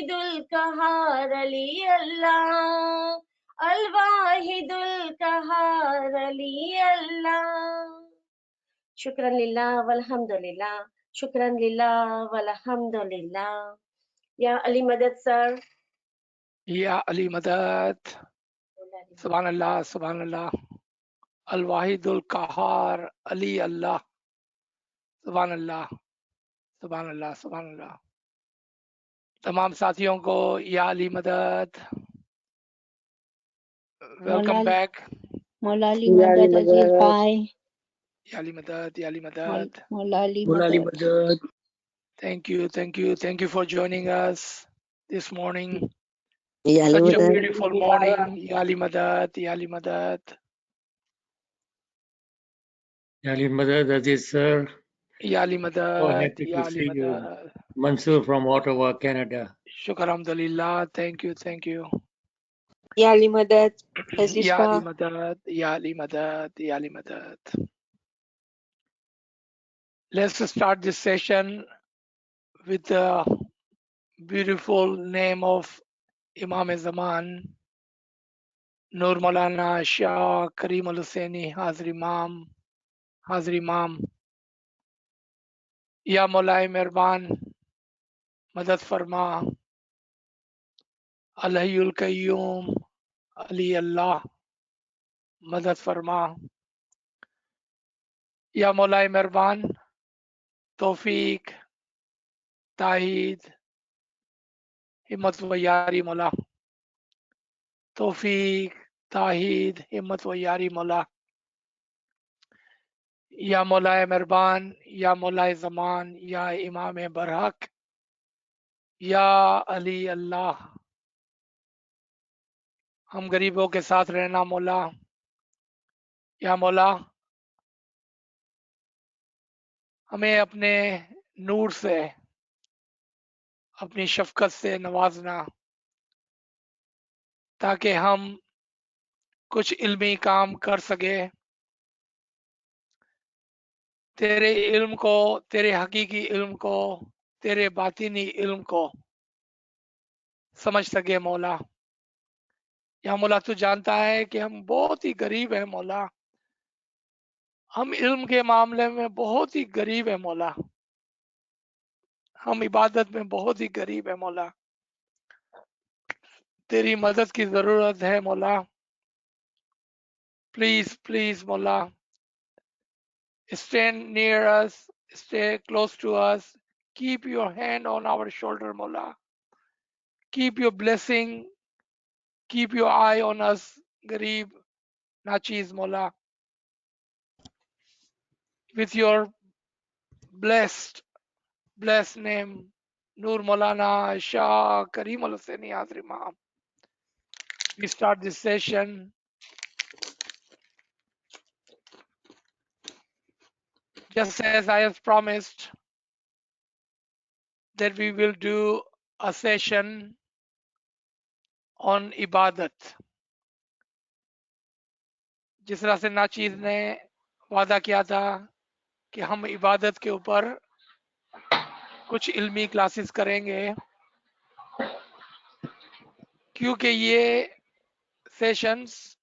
वाहिदुल कहार अली अल्लाह अल वाहिदुल कहार अली अल्लाह। शुक्रन लिल्लाह वल्हम्दुलिल्लाह, शुक्रन लिल्लाह वल्हम्दुलिल्लाह। या अली मदद सर। या अली मदद। सुभान अल्लाह, सुभान अल्लाह। अल वाहिदुल कहार अली अल्लाह। सुभान अल्लाह, सुभान अल्लाह, सुभान अल्लाह। तमाम साथियों को या अली मदद। Welcome back. मौला अली मदद अजीज भाई। या अली मदद, या अली मदद। मौला अली मदद। Thank you, thank you, thank you for joining us this morning. Ya Ali Such a Madad. beautiful morning. Ya Ali Madad, Ya Ali Madad. Ya Ali Madad, Aziz sir. Ya Ali So Madad, happy Ya to Ali see you. Madad. Mansoor from Ottawa, Canada. Shukr alhamdulillah. Thank you, thank you. या अली मदद अजीज Ya भा। Ali Madad, Ya Ali Madad, Ya Ali Madad. Let's start this session with the beautiful name of Imam Zaman, Nur Maulana Shah Karim Al Hussaini Hazir Imam, Hazir Imam. Ya Maulai Mehrban, Madad Farma, Al-Hayyul Qayyum, Ali Allah, Madad Farma. Ya Maulai Mehrban, Tawfiq, Taid, Himmat wa Yari Maula. Tawfiq, Tahid, Himmat wa Yari Maula. Ya Maulai Mehrban, Ya Maulai Zaman, Ya Imam Barhaq, या अली अल्लाह। हम गरीबों के साथ रहना मौला। या मौला हमें अपने नूर से, अपनी शफकत से नवाजना, ताकि हम कुछ इल्मी काम कर सके, तेरे इल्म को, तेरे हकीकी इल्म को, तेरे बातिनी इल्म को समझ सके मौला। या मौला तू जानता है कि हम बहुत ही गरीब हैं मौला, हम इल्म के मामले में बहुत ही गरीब हैं मौला, हम इबादत में बहुत ही गरीब हैं मौला। तेरी मदद की जरूरत है मौला। प्लीज प्लीज मौला, stand near us, stay close to us, keep your hand on our shoulder मौला, keep your blessing, keep your eye on us गरीब नाचीज मौला, with your blessed name Nur Maulana Shah Karim Al Hussaini Hazir Imam. We start this session. Just as I have promised that we will do a session on Ibadat. जिस तरह से नाचीज ने वादा किया था कि हम इबादत के ऊपर कुछ इल्मी क्लासेस करेंगे, क्योंकि ये सेशंस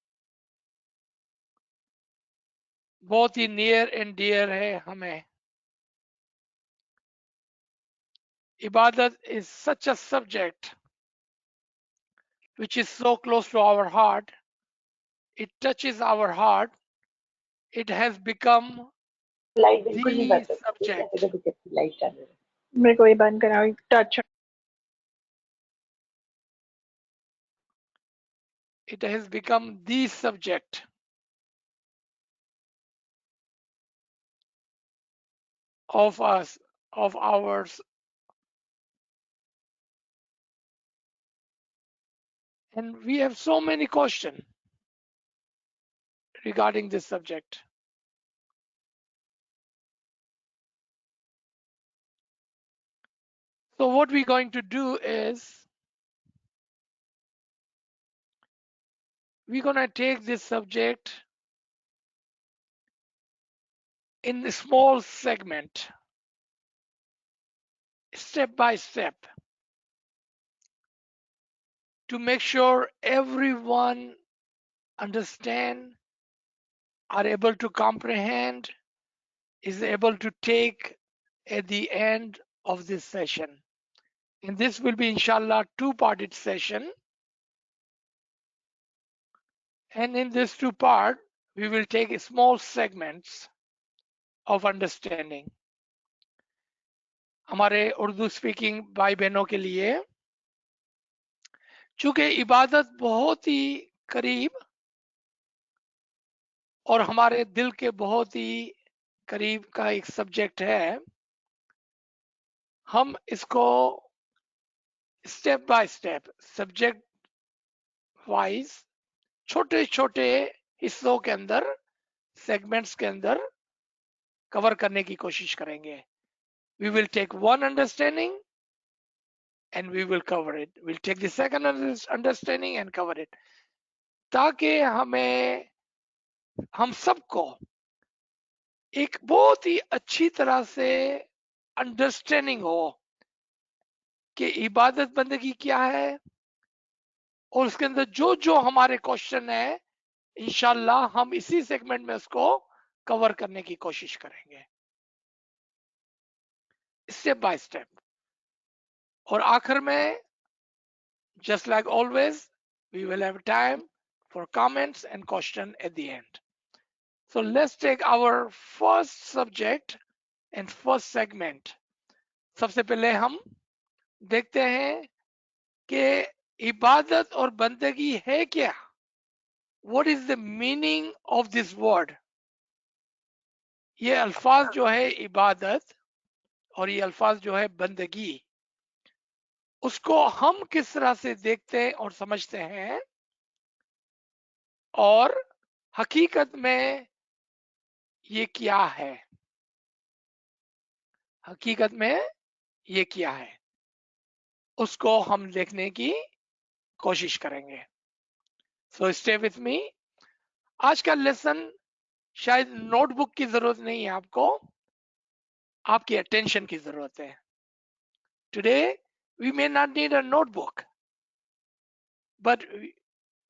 बहुत ही नियर एंड डियर है हमें। इबादत is such a subject which is so close to our heart. It touches our heart. It has become the subject. मेरे को ये बंद कराओ touch. It has become the subject of us, of ours. And we have so many questions regarding this subject. So what we're going to do is, we're going to take this subject in a small segment, step by step. to make sure everyone understand, are able to comprehend, is able to take at the end of this session. And this will be inshallah two-parted session. And in this two part, we will take small segments of understanding. हमारे Urdu speaking भाई बहनों के लिए, चूंकि इबादत बहुत ही करीब और हमारे दिल के बहुत ही करीब का एक सब्जेक्ट है, हम इसको step by step, subject wise, छोटे छोटे हिस्सों के अंदर, सेगमेंट्स के अंदर कवर करने की कोशिश करेंगे. We will take one understanding and we will cover it. We'll take the second understanding and cover it. ताकि हम सबको एक बहुत ही अच्छी तरह से अंडरस्टैंडिंग हो कि इबादत बंदगी क्या है, और उसके अंदर जो जो हमारे क्वेश्चन है, इंशाल्लाह हम इसी सेगमेंट में उसको कवर करने की कोशिश करेंगे, स्टेप बाय स्टेप. और आखिर में, just like always, we will have time for comments and question at the end. So let's take our first subject and first segment. सबसे पहले हम देखते हैं कि इबादत और बंदगी है क्या. What is the meaning of this word? ये अल्फाज जो है इबादत और ये अल्फाज जो है बंदगी, उसको हम किस तरह से देखते हैं और समझते हैं, और हकीकत में ये क्या है, हकीकत में ये क्या है, उसको हम देखने की कोशिश करेंगे. So stay with me. आज का लेसन शायद नोटबुक की जरूरत नहीं है आपको, आपकी अटेंशन की जरूरत है. Today we may not need a notebook, but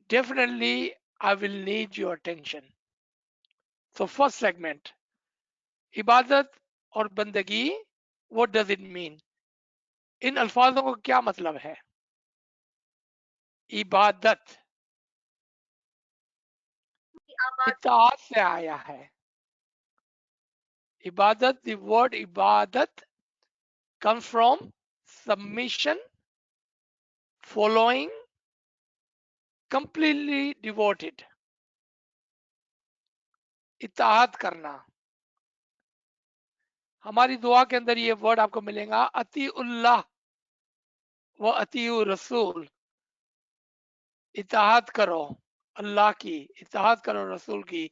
definitely I will need your attention. So first segment, इबादत और बंदगी, व्हाट डज इट मीन. इन अल्फाजों को क्या मतलब है. इबादत इताअत से आया है. इबादत, the word ibadat comes from submission, following, completely devoted. इताअत करना. हमारी दुआ के अंदर ये वर्ड आपको मिलेगा, अतीउल्लाह व अतीउ रसूल. इताअत करो अल्लाह की, इताअत करो रसूल की.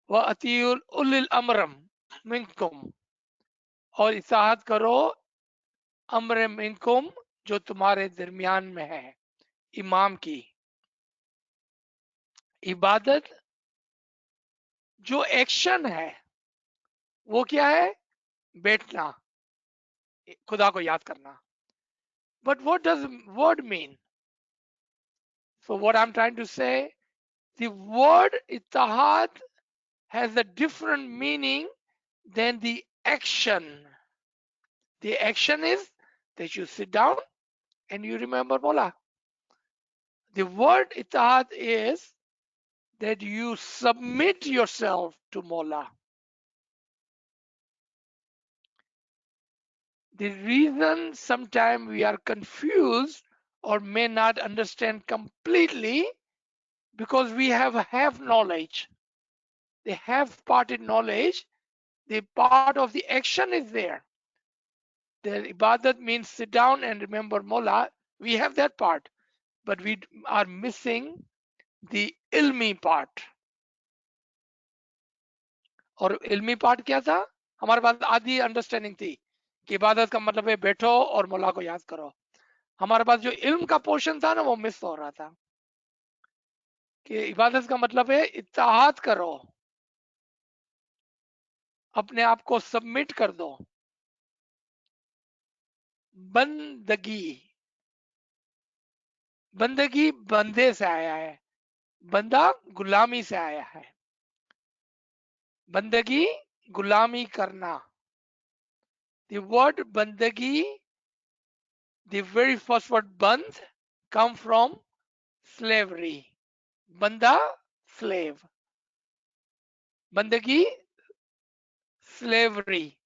व अतीउल उलिल अम्र मिनकुम, और इताअत करो अम्र मिनकुम, जो तुम्हारे दरमियान में है, इमाम की. इबादत जो एक्शन है वो क्या है, बैठना, खुदा को याद करना. But what does word mean. So what I am trying to say, the word ittehad has a different meaning than the action. The action is that you sit down and you remember Mola. The word ittihad is that you submit yourself to Mola. The reason sometimes we are confused or may not understand completely, because we have half knowledge. The half-parted knowledge, the part of the action is there. The ibadat means sit down and remember Mola. We have that part, but we are missing the ilmi part. और ilmi part क्या था, हमारे पास आधी understanding थी कि इबादत का मतलब है बैठो और मौला को याद करो. हमारे पास जो इल्म का पोर्शन था ना, वो मिस हो रहा था. कि इबादत का मतलब है इत्तेहाद करो, अपने आप को सबमिट कर दो. बंदगी, बंदगी बंदे से आया है, बंदा गुलामी से आया है। बंदगी गुलामी करना। The word bandagi, the very first word band, come from slavery. Banda, slave. Bandagi, slavery.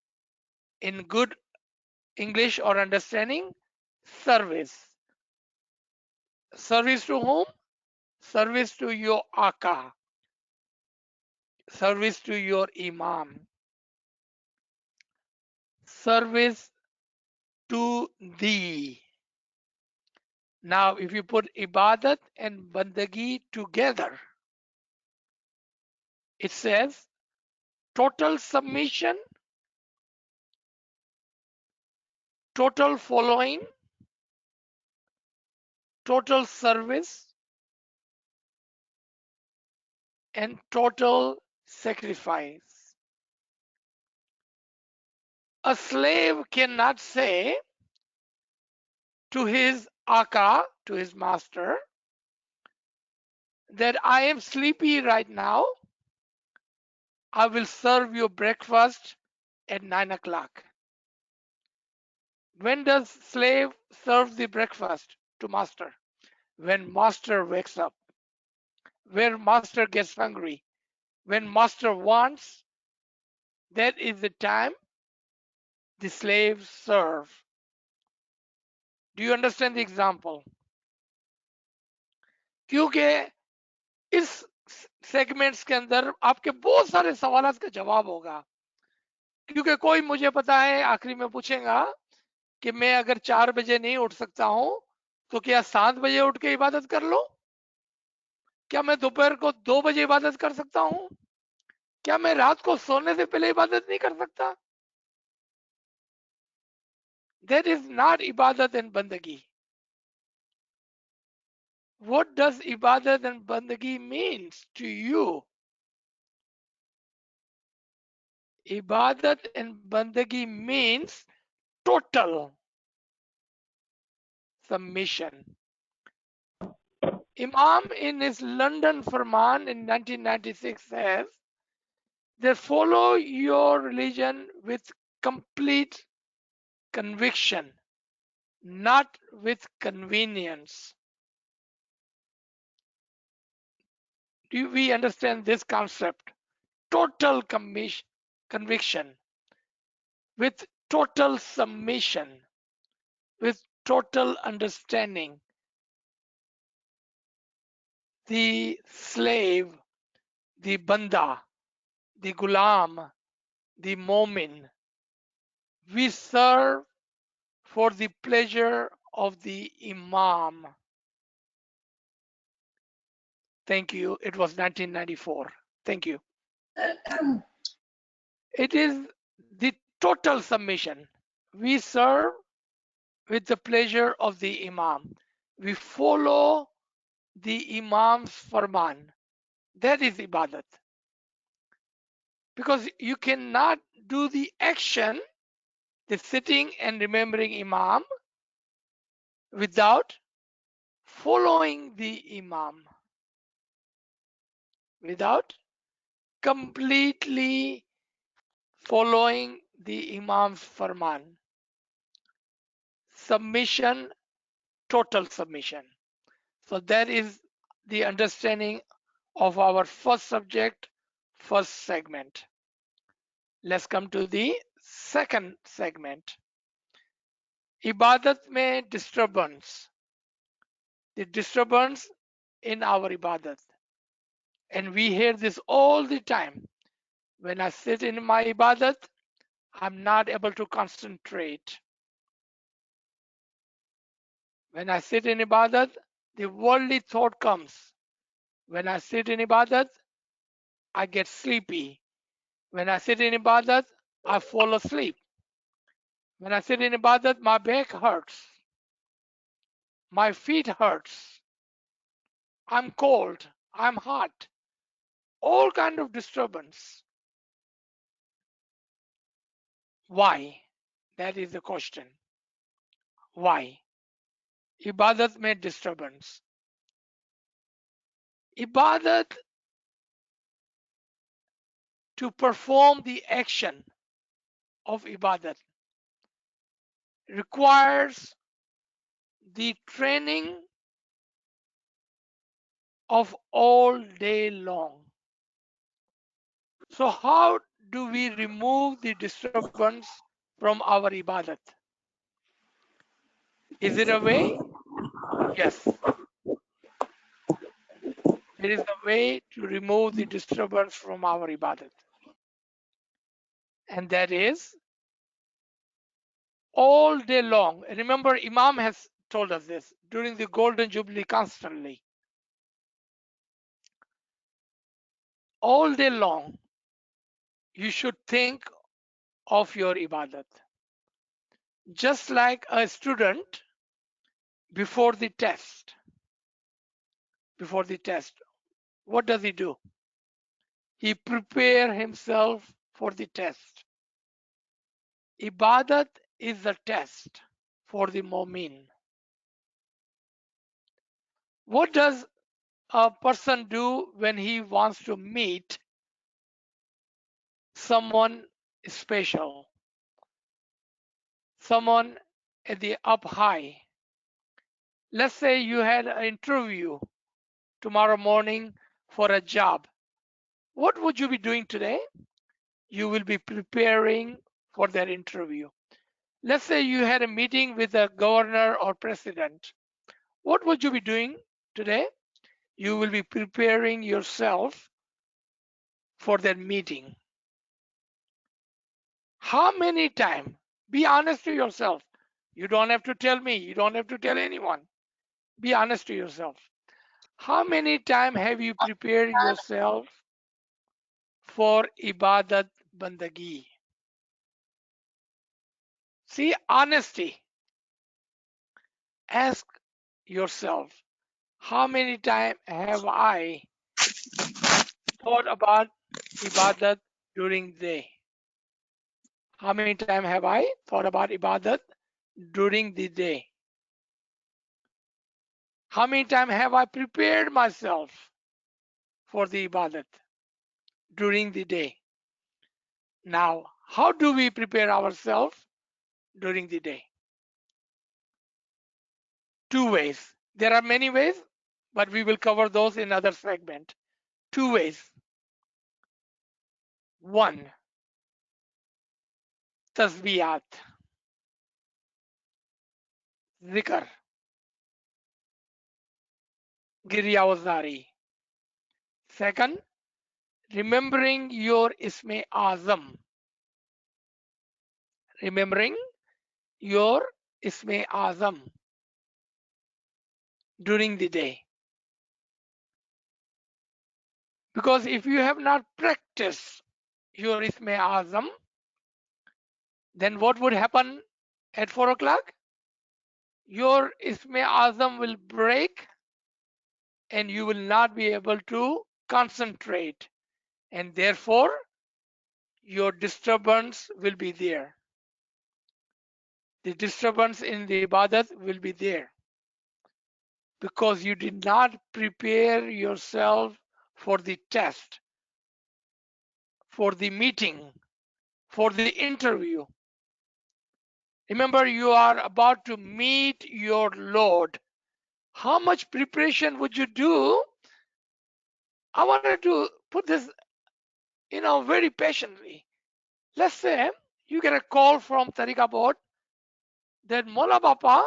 In good English or understanding, service. Service to whom? Service to your Aka. Service to your Imam. Service to thee. Now, if you put Ibadat and Bandagi together, it says total submission, total following, total service, and total sacrifice. A slave cannot say to his Aka, to his master, that I am sleepy right now. I will serve you breakfast at 9 o'clock. When does slave serve the breakfast to master? When master wakes up, when master gets hungry, when master wants, that is the time the slaves serve. Do you understand the example? क्योंकि इस segments के अंदर आपके बहुत सारे सवालों का जवाब होगा, क्योंकि कोई मुझे पता है आखिरी में पूछेगा कि मैं अगर 4 बजे नहीं उठ सकता हूं तो क्या 7 बजे उठ के इबादत कर लो? क्या मैं दोपहर को 2 बजे इबादत कर सकता हूं? क्या मैं रात को सोने से पहले इबादत नहीं कर सकता? That is not ibadat and bandagi. What does ibadat and bandagi means to you? Ibadat and bandagi means total submission. Imam in his London Farman in 1996 says, they follow your religion with complete conviction, not with convenience. Do we understand this concept? Total conviction, with total submission, with total understanding. The slave, the banda, the gulam, the momin, we serve for the pleasure of the imam. Thank you. It was 1994. Thank you. It is the total submission. We serve with the pleasure of the imam. We follow the imam's farman. That is ibadat. Because you cannot do the action, the sitting and remembering imam, without following the imam, without completely following the imam's farman. Submission, total submission. So that is the understanding of our first subject, first segment. Let's come to the second segment. Ibadat mein disturbance. The disturbance in our ibadat. And we hear this all the time. When I sit in my ibadat, I'm not able to concentrate. When I sit in ibadat, the worldly thought comes. When I sit in ibadat, I get sleepy. When I sit in ibadat, I fall asleep. When I sit in ibadat, my back hurts. My feet hurts. I'm cold. I'm hot. All kind of disturbance. Why? That is the question. Why? Ibadat mein disturbance. Ibadat, to perform the action of ibadat, requires the training of all day long. So how do we remove the disturbance from our ibadat? Is it a way? Yes. There is a way to remove the disturbance from our ibadat. And that is all day long. Remember, Imam has told us this during the Golden Jubilee constantly. All day long, you should think of your ibadat. Just like a student before the test. Before the test, what does he do? He prepare himself for the test. Ibadat is the test for the mu'min. What does a person do when he wants to meet someone special, someone at the up high? Let's say you had an interview tomorrow morning for a job. What would you be doing today? You will be preparing for that interview. Let's say you had a meeting with a governor or president. What would you be doing today? You will be preparing yourself for that meeting. How many times? Be honest to yourself. You don't have to tell me. You don't have to tell anyone. Be honest to yourself. How many times have you prepared yourself for ibadat bandagi? See, honesty. Ask yourself, how many times have I thought about ibadat during the day? How many times have I thought about ibadat during the day? How many times have I prepared myself for the ibadat during the day? Now, how do we prepare ourselves during the day? Two ways. There are many ways, but we will cover those in other segment. Two ways. One, tasbiyat, zikr, giryawazari. Second, remembering your Isme Azam. Remembering your Isme Azam during the day. Because if you have not practiced your Isme Azam, then what would happen at 4 o'clock? Your Isme Azam will break and you will not be able to concentrate. And therefore, your disturbance will be there. The disturbance in the ibadat will be there. Because you did not prepare yourself for the test, for the meeting, for the interview. Remember, you are about to meet your Lord. How much preparation would you do? I wanted to put this, very patiently. Let's say you get a call from Tariqa board that Mola Bapa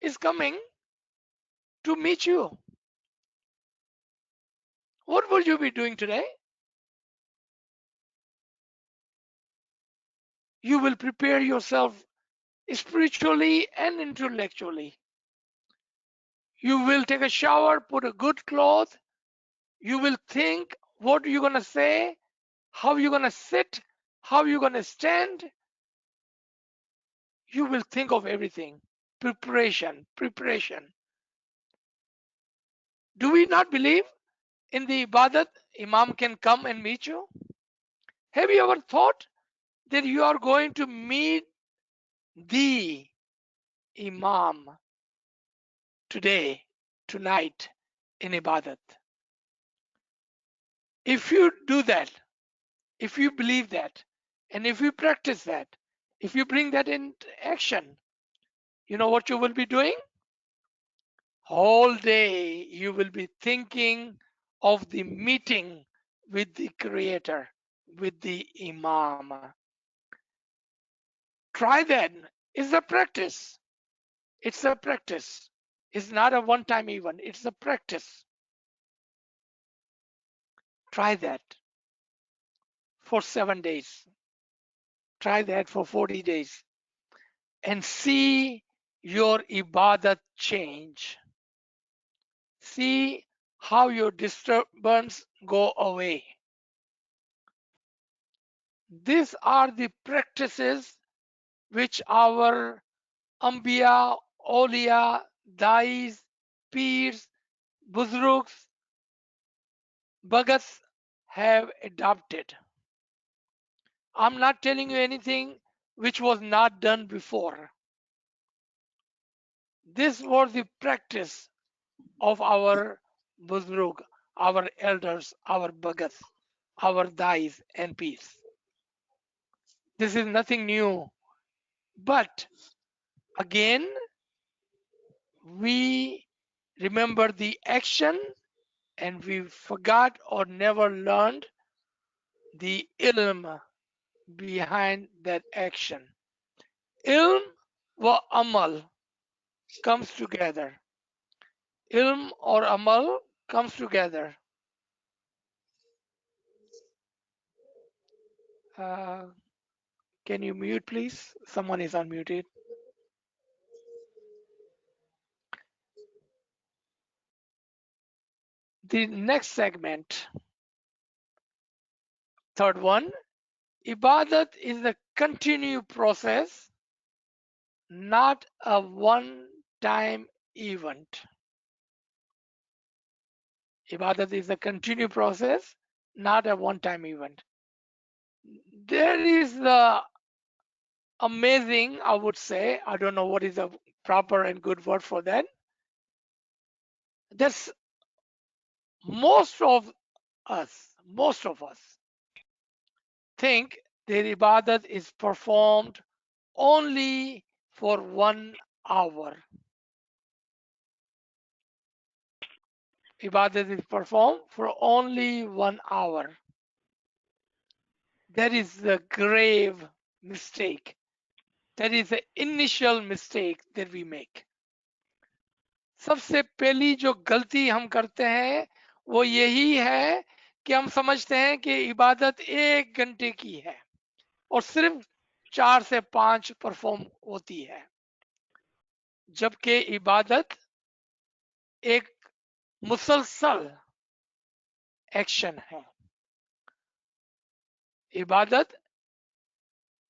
is coming to meet you. What will you be doing today? You will prepare yourself spiritually and intellectually. You will take a shower, put a good cloth. You will think what you're going to say, how you're going to sit, how you're going to stand. You will think of everything. Preparation, preparation. Do we not believe in the ibadat Imam can come and meet you? Have you ever thought that you are going to meet the Imam today, tonight, in Ibadat. If you do that, if you believe that, and if you practice that, if you bring that into action, you know what you will be doing? Whole day you will be thinking of the meeting with the Creator, with the Imam. Try that. It's a practice. It's a practice. It's not a one-time event. It's a practice. Try that for 7 days. Try that for 40 days and see your ibadat change. See how your disturbance go away. These are the practices which our Ambiya, Awliya, Dais, Peers, Buzrugs, Bhagats have adopted. I'm not telling you anything which was not done before. This was the practice of our Buzrug, our elders, our Bhagats, our Dais and Peers. This is nothing new. But again, we remember the action and we forgot or never learned the ilm behind that action. Ilm wa amal comes together. Ilm or amal comes together. Uh, can you mute, please? Someone is unmuted. The next segment, third one, Ibadat is a continued process, not a one-time event. Ibadat is a continued process, not a one-time event. There is the amazing, I would say, I don't know what is a proper and good word for that. There's most of us think that ibadat is performed only for 1 hour. Ibadat is performed for only 1 hour. That is the grave mistake. That is the initial mistake that we make. सबसे पहली जो गलती हम करते हैं वो यही है कि हम समझते हैं कि इबादत 1 घंटे की है और सिर्फ 4 से 5 परफॉर्म होती है, जबकि इबादत एक मुसलसल एक्शन है. इबादत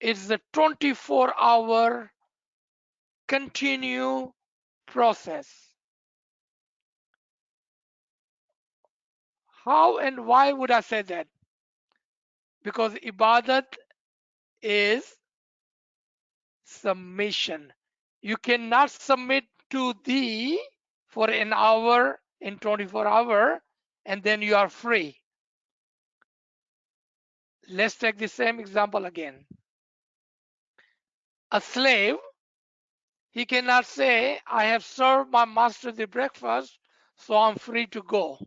is a 24-hour continue process. How and why would I say that? Because ibadat is submission. You cannot submit to thee for an hour in 24 hours and then you are free. Let's take the same example again. A slave, he cannot say, I have served my master the breakfast, so I'm free to go.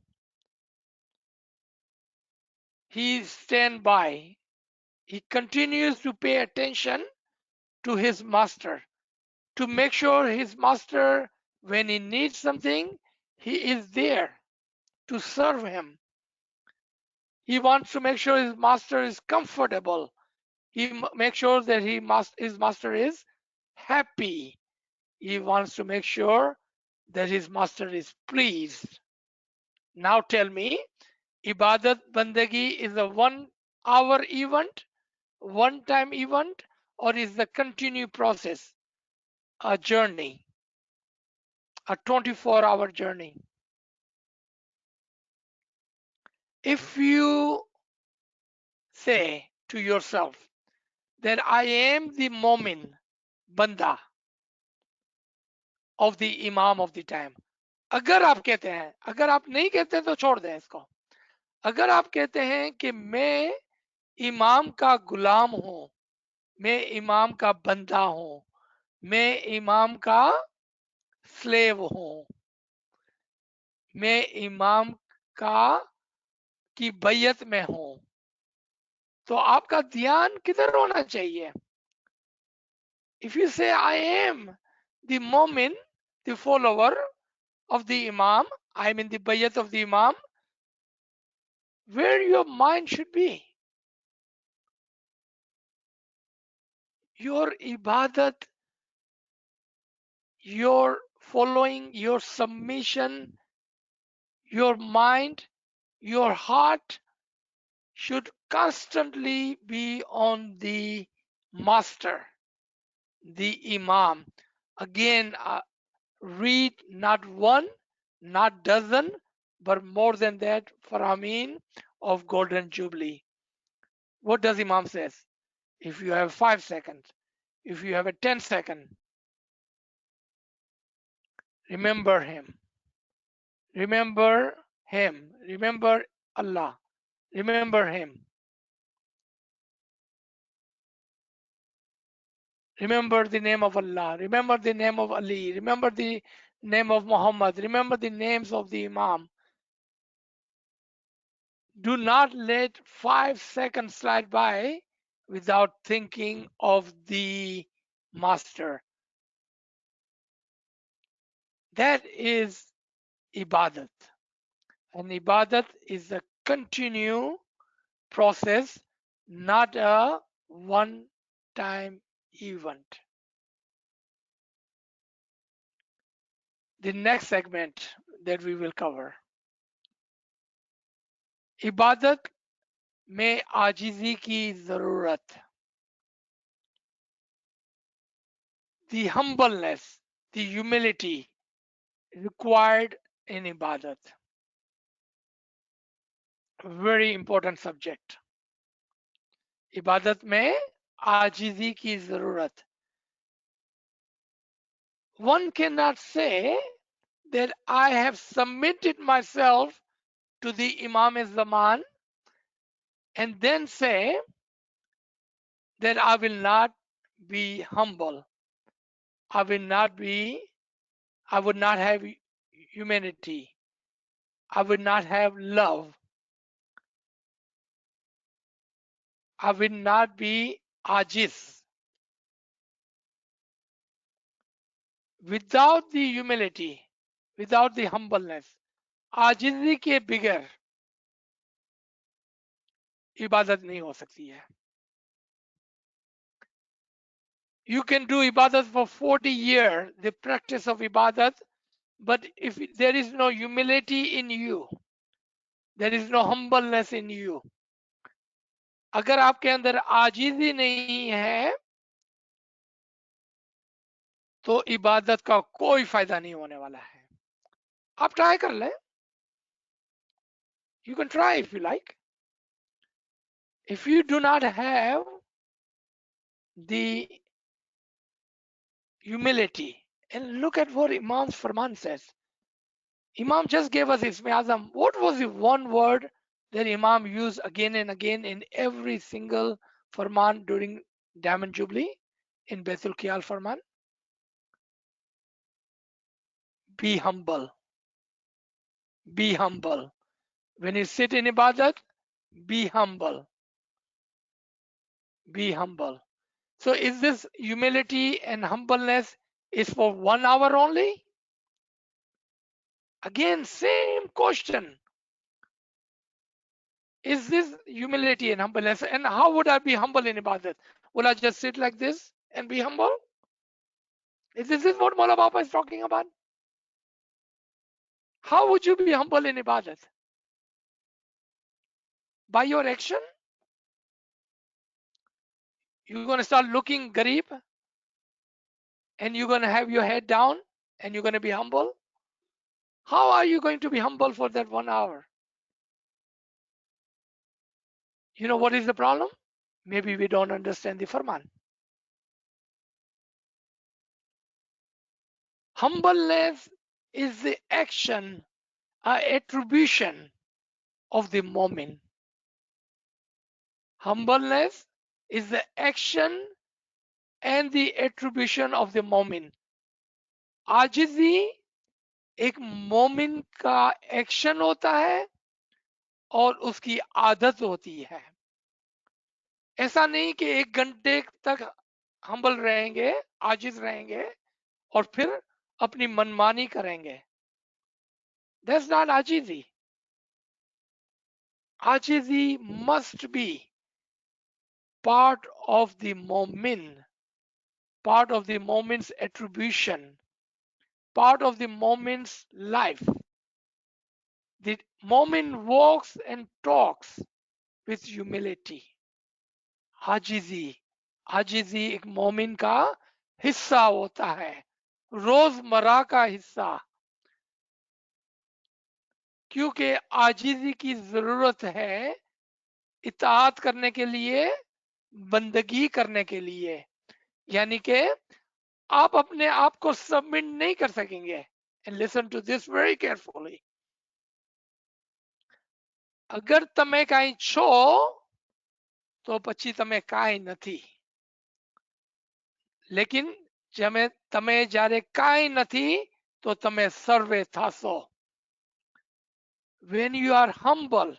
He stands by. He continues to pay attention to his master to make sure his master, when he needs something, he is there to serve him. He wants to make sure his master is comfortable. He makes sure that his master is happy. He wants to make sure that his master is pleased. Now tell me, Ibadat Bandagi is a 1 hour event, one time event, or is the continued process, a journey, a 24-hour journey? If you say to yourself that I am the Momin Banda of the Imam of the time, अगर आप कहते हैं, अगर आप नहीं कहते तो छोड़ दें इसको। अगर आप कहते हैं कि मैं इमाम का गुलाम हूं, मैं इमाम का बंदा हूं, मैं इमाम का स्लेव हूं, मैं इमाम का की बैयत में हूं, तो आपका ध्यान किधर होना चाहिए? If you say I am the mu'min, the follower of the imam, I am in the bayat of the imam, where your mind should be? Your ibadat, your following, your submission, your mind, your heart should constantly be on the master, the imam. Again, read not one, not dozen, but more than that, Faramin of Golden Jubilee. What does Imam says? If you have 5 seconds, if you have a 10-second, remember him. Remember him. Remember Allah. Remember him. Remember the name of Allah. Remember the name of Ali. Remember the name of Muhammad. Remember the names of the Imam. Do not let 5 seconds slide by without thinking of the master. That is ibadat. And ibadat is a continue process, not a one-time event. The next segment that we will cover. इबादत में आजिजी की जरूरत. The humbleness, the humility required in ibadat. Very important subject. इबादत में आजिजी की जरूरत. One cannot say that I have submitted myself to the Imam Zaman and then say that I will not be humble. I will not be, I would not have humanity. I would not have love. I will not be ajiz. Without the humility, without the humbleness, आजिजी के बगैर इबादत नहीं हो सकती है. You can do ibadat for 40 years, the practice of ibadat, but if there is no humility in you, there is no humbleness in you, अगर आपके अंदर आजिजी नहीं है तो इबादत का कोई फायदा नहीं होने वाला है. आप ट्राई कर लें. You can try if you like. If you do not have the humility, and look at what Imam's Farman says. Imam just gave us Isme Azam. What was the one word that Imam used again and again in every single Farman during Diamond Jubilee in Baitul Qiyal Farman? Be humble. Be humble. When you sit in Ibadat, be humble. Be humble. So is this humility and humbleness is for 1 hour only? Again, same question. Is this humility and humbleness? And how would I be humble in Ibadat? Will I just sit like this and be humble? Is this what Maula Baba is talking about? How would you be humble in Ibadat? By your action? You're going to start looking garib and you're going to have your head down and you're going to be humble? How are you going to be humble for that 1 hour? You know what is the problem? Maybe we don't understand the Farman. Humbleness is the action, attribution of the moment. Humbleness is the action and the attribution of the moment. आजिजी एक मोमिन का action होता है और उसकी आदत होती है। ऐसा नहीं कि 1 घंटे तक हम्बल रहेंगे, आजिज रहेंगे और फिर अपनी मनमानी करेंगे। That's not ajizi. Ajizi must be part of the moment, part of the moment's attribution, part of the moment's life. The moment walks and talks with humility. आजिजी एक मोमिन का हिस्सा होता है, रोजमर्रा का हिस्सा, क्योंकि आजिजी की जरूरत है इताअत करने के लिए, बंदगी करने के लिए। यानी कि आप अपने आप को सबमिट नहीं कर सकेंगे। And listen to this very carefully. अगर તમે કાંઈ છો તો પછી તમે કાંઈ નથી, લેकिन તમે જ્યારે કાંઈ નથી તો તમે સર્વે થાશો। when you are humble,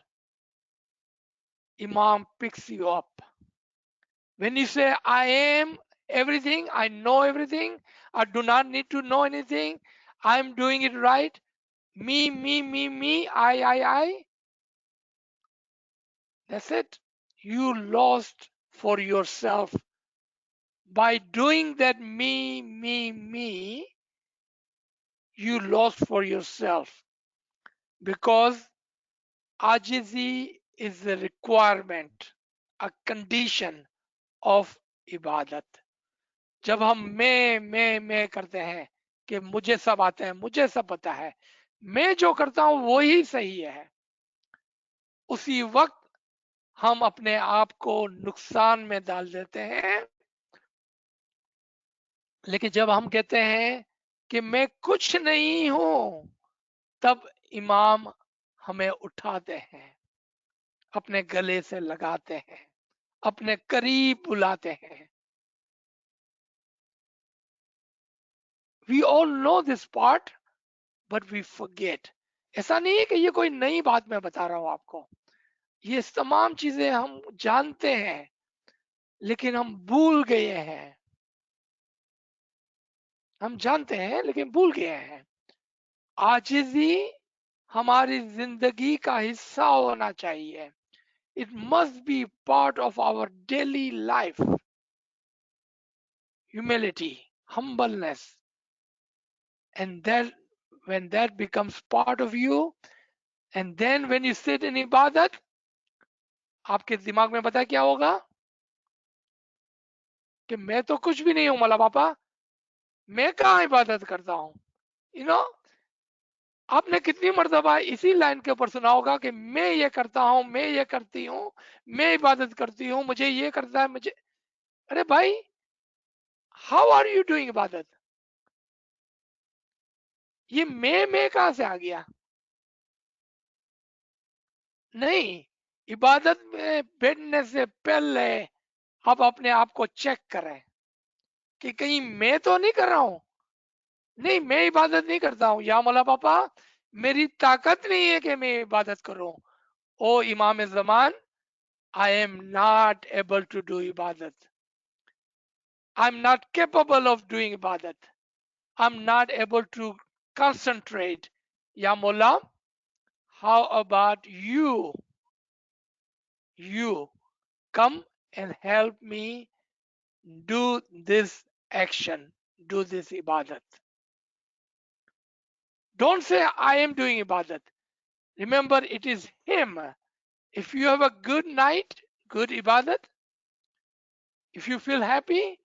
Imam picks you up. When you say I am everything, I know everything, I do not need to know anything, I am doing it right, me, I, that's it. You lost for yourself. By doing that me, you lost for yourself, because ajizi is a requirement, a condition of इबादत। जब हम मैं करते हैं कि मुझे सब आता है, मुझे सब पता है, मैं जो करता हूं वो ही सही है, उसी वक्त हम अपने आप को नुकसान में डाल देते हैं। लेकिन जब हम कहते हैं कि मैं कुछ नहीं हूं, तब इमाम हमें उठाते हैं, अपने गले से लगाते हैं, अपने करीब बुलाते हैं। We all know this part, but we forget. ऐसा नहीं है कि ये कोई नई बात मैं बता रहा हूं आपको, ये तमाम चीजें हम जानते हैं, लेकिन हम भूल गए हैं। हम जानते हैं लेकिन भूल गए हैं। आजिजी हमारी जिंदगी का हिस्सा होना चाहिए। It must be part of our daily life. Humility, humbleness, and then when that becomes part of you, and then when you sit in ibadat, आपके दिमाग में पता है क्या होगा? कि मैं तो कुछ भी नहीं हूं मौला पापा, मैं कहाँ इबादत करता हूं। यू नो, आपने कितनी मर्तबा इसी लाइन के ऊपर सुना होगा कि मैं ये करता हूं, मैं ये करती हूं, मैं इबादत करती हूं, मुझे ये करता है, मुझे। अरे भाई, हाउ आर यू डूइंग इबादत? ये मैं कहां से आ गया? नहीं, इबादत में बैठने से पहले आप अपने आप को चेक करें कि कहीं मैं तो नहीं कर रहा हूं। नहीं, मैं इबादत नहीं करता हूं, या मौला पापा मेरी ताकत नहीं है कि मैं इबादत करूं। ओ इमाम ज़मान, I am not able to do ibadat. I'm not capable of doing ibadat. I'm not able to concentrate. Ya Mullah, how about you? You come and help me do this action, do this ibadat. Don't say I am doing ibadat. Remember, it is him. If you have a good night, good ibadat, if you feel happy,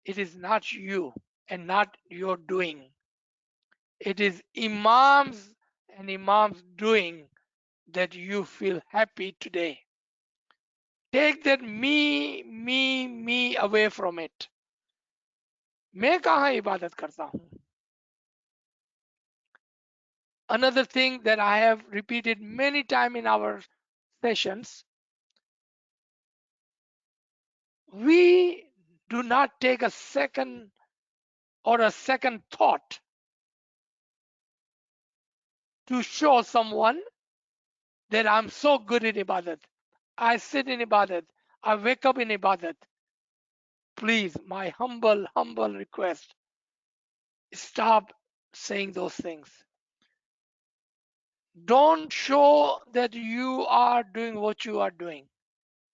it is not you and not your doing. It is Imam's and Imam's doing that you feel happy today. Take that me away from it. मैं कहाँ इबादत करता हूँ? Another thing that I have repeated many times in our sessions, we do not take a second or a second thought to show someone that I'm so good in Ibadat. I sit in Ibadat. I wake up in Ibadat. Please, my humble request, stop saying those things. Don't show that you are doing what you are doing.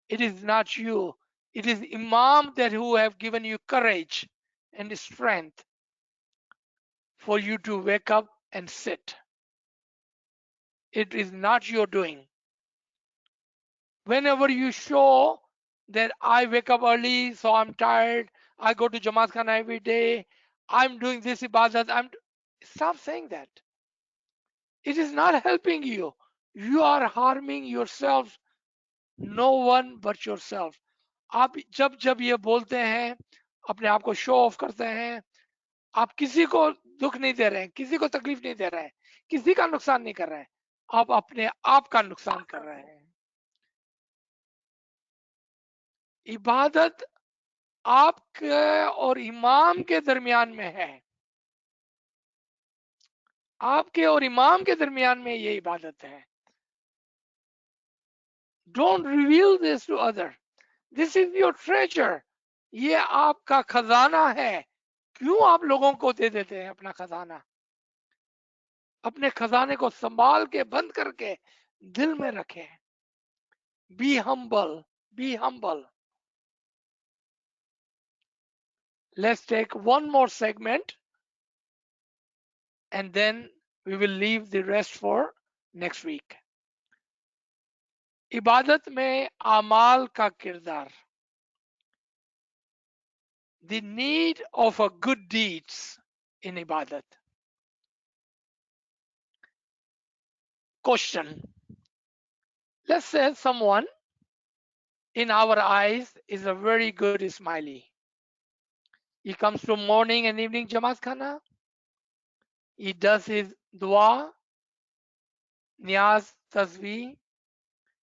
It is not you. It is Imam that who have given you courage and strength for you to wake up and sit. It is not your doing. Whenever you show that I wake up early, so I'm tired, I go to Jamaat Khana every day, I'm doing this ibadat, stop saying that. It is not helping you. You are harming yourself, no one but yourself. आप जब जब ये बोलते हैं, अपने आप को show off करते हैं, आप किसी को दुख नहीं दे रहे हैं, किसी को तकलीफ नहीं दे रहे हैं, किसी का नुकसान नहीं कर रहे हैं, आप अपने आप का नुकसान कर रहे हैं। इबादत आपके और इमाम के दरमियान में है। आपके और इमाम के दरमियान में ये इबादत है। Don't reveal this to other. This is your treasure. ये आपका खजाना है। क्यों आप लोगों को दे देते हैं अपना खजाना? अपने खजाने को संभाल के बंद करके दिल में रखें। Be humble. Be humble. Let's take one more segment and then we will leave the rest for next week. इबादत में आमाल का किरदार, the need of a good deeds in ibadat. Question: let's say someone in our eyes is a very good Ismaili. He comes to morning and evening Jamaat Khana. He does his dua, niyaz, tasbih.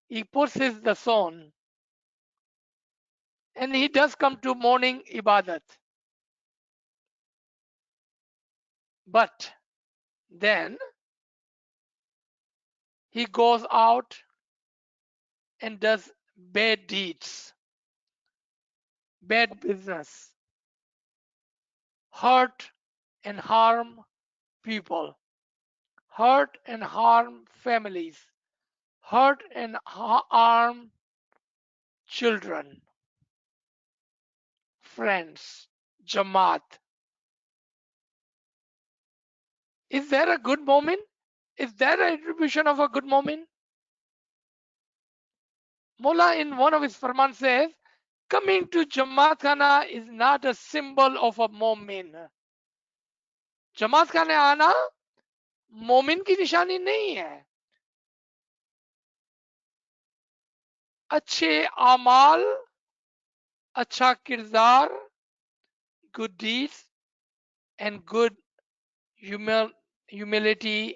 He puts his dason. And he does come to morning ibadat. But then he goes out and does bad deeds, bad business, hurt and harm people, hurt and harm families, hurt and harm children, friends, Jamaat. Is there a good moment? Is there an attribution of a good moment? Mullah in one of his farman says, coming to Jamaat Khana is not a symbol of a moment. Jamaat Khana आना मोमिन की निशानी नहीं है। अच्छे आमाल, अच्छा किरदार, good deeds and good humility,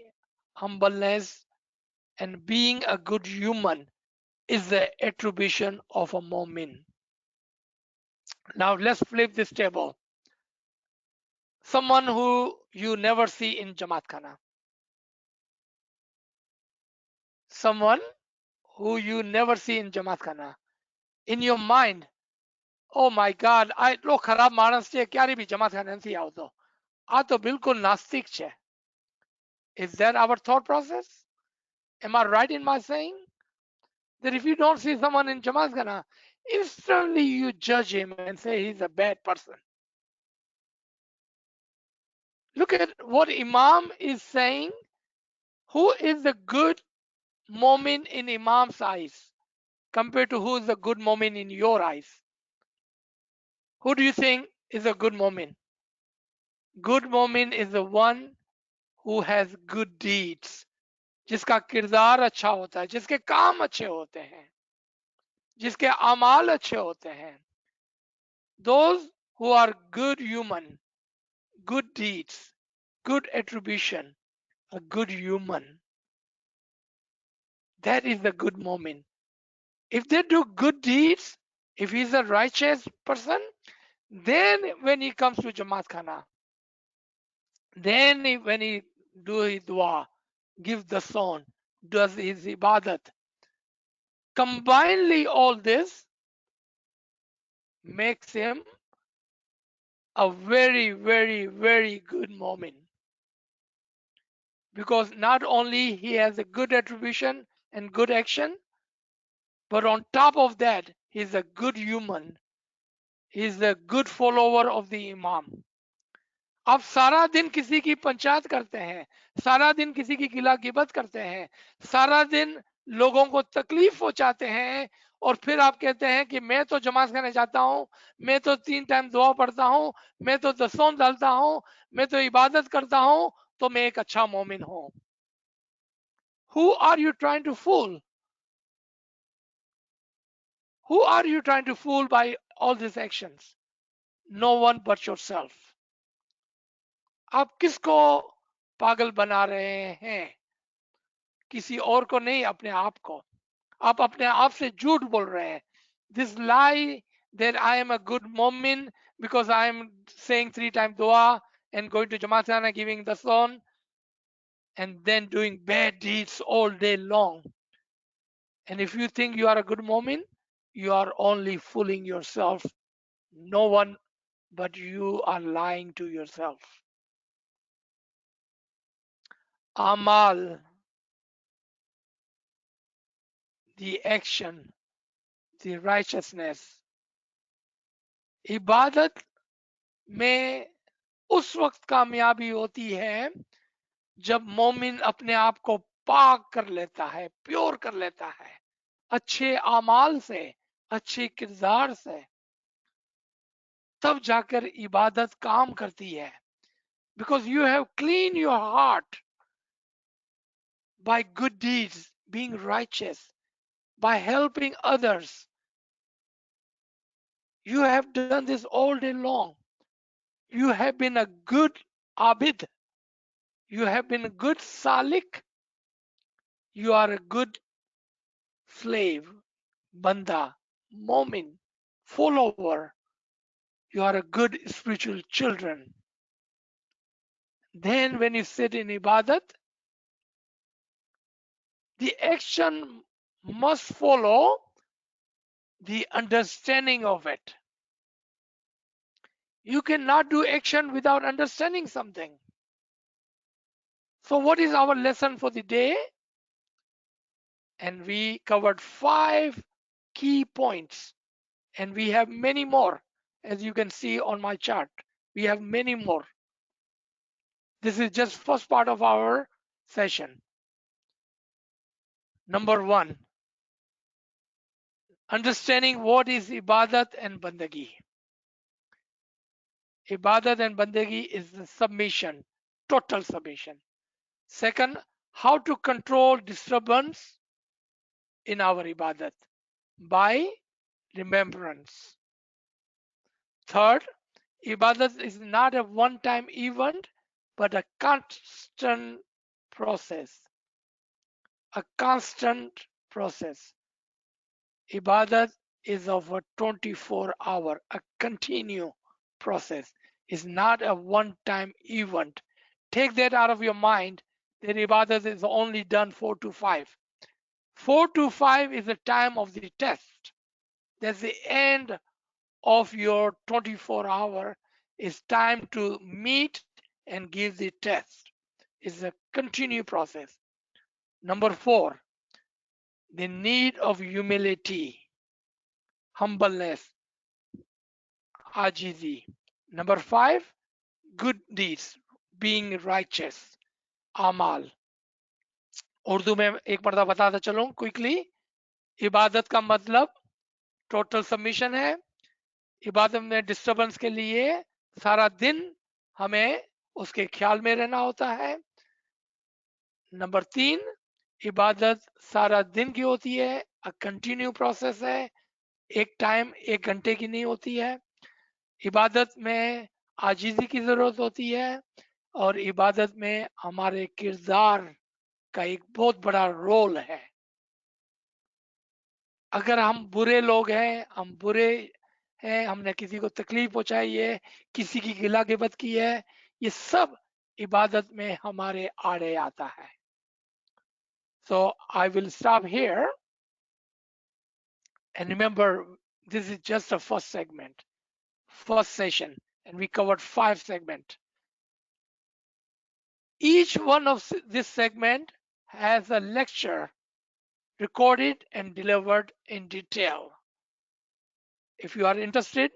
humbleness and being a good human is the attribution of a mu'min. Now let's flip this table. Someone who you never see in Jamaat Khana. Someone who you never see in Jamaat Khana. In your mind, oh my God, I lo kharab manas che kyari bhi Jamaat Khana nahi aao to bilkul nastik che. Is that our thought process? Am I right in my saying? That if you don't see someone in Jamaat Khana, instantly you judge him and say he's a bad person. Look at what Imam is saying. Who is the good mu'min in Imam's eyes compared to who is the good mu'min in your eyes? Who do you think is a good mu'min? Good mu'min is the one who has good deeds. जिसका किरदार अच्छा होता है, जिसके काम अच्छे होते हैं, जिसके अमाल अच्छे होते हैं. Those who are good human, good deeds, good attribution, a good human. That is the good moment. If they do good deeds, if he's a righteous person, then when he comes to Jamaat Khana, then when he do his dua, gives the son, does his ibadat, combinedly all this makes him a very, very, very good moment. Because not only he has a good attribution and good action, but on top of that, he's a good human. He's a good follower of the Imam. आप सारा दिन किसी की पंचायत करते हैं, सारा दिन किसी की गिला गिबत करते हैं, सारा दिन लोगों को तकलीफ पहुंचाते हैं, और फिर आप कहते हैं कि मैं तो जमात खाने जाता हूं, मैं तो 3 टाइम दुआ पढ़ता हूं, मैं तो दस्तों डालता हूं, मैं तो इबादत करता हूं, तो मैं एक अच्छा मोमिन हूं. Who are you trying to fool? Who are you trying to fool by all these actions? No one but yourself. आप किसको पागल बना रहे हैं? किसी और को नहीं, अपने आप को. आप अपने आप से झूठ बोल रहे हैं. This lie that I am a good mu'min because I am saying 3 times dua and going to Jamaat Khana, giving the son, and then doing bad deeds all day long. And if you think you are a good mu'min, you are only fooling yourself. No one but you are lying to yourself. Amal, the action, the righteousness. इबादत में उस वक्त कामयाबी होती है जब मोमिन अपने आप को पाक कर लेता है, प्योर कर लेता है, अच्छे आमाल से, अच्छे किरदार से, तब जाकर इबादत काम करती है. Because you have cleaned your heart by good deeds, being righteous, by helping others. You have done this all day long. You have been a good abid. You have been a good salik. You are a good slave, banda, momin, follower. You are a good spiritual children. Then when you sit in ibadat, the action must follow the understanding of it. You cannot do action without understanding something. So what is our lesson for the day? And we covered 5 key points, and we have many more, as you can see on my chart. We have many more. This is just first part of our session. Number 1, understanding what is ibadat and bandagi. Ibadat and bandagi is the submission, total submission. Second, how to control disturbance in our ibadat by remembrance. Third, ibadat is not a one-time event, but a constant process. A constant process. Ibadat is of a 24-hour, a continuous process. It's not a one-time event. Take that out of your mind, that ibadat is only done 4 to 5. 4 to 5 is the time of the test. That's the end of your 24-hour. It's time to meet and give the test. It's a continued process. Number 4, the need of humility, humbleness, ajizi. Number 5, good deeds, being righteous, amal. Urdu में एक मर्दा बताता चलूं quickly. इबादत का मतलब total submission है. इबादत में डिस्टरबेंस के लिए सारा दिन हमें उसके ख्याल में रहना होता है. नंबर 3, इबादत सारा दिन की होती है, अ कंटिन्यू प्रोसेस है, एक टाइम 1 घंटे की नहीं होती है. इबादत में आजीजी की जरूरत होती है. और इबादत में हमारे किरदार का एक बहुत बड़ा रोल है। अगर हम बुरे लोग हैं, हम बुरे हैं, हमने किसी को तकलीफ पहुंचाई है, किसी की गिला गिबत की है, ये सब इबादत में हमारे आड़े आता है। So I will stop here, and remember, this is just the first segment, first session, and we covered 5 segments. Each one of this segment has a lecture recorded and delivered in detail. If you are interested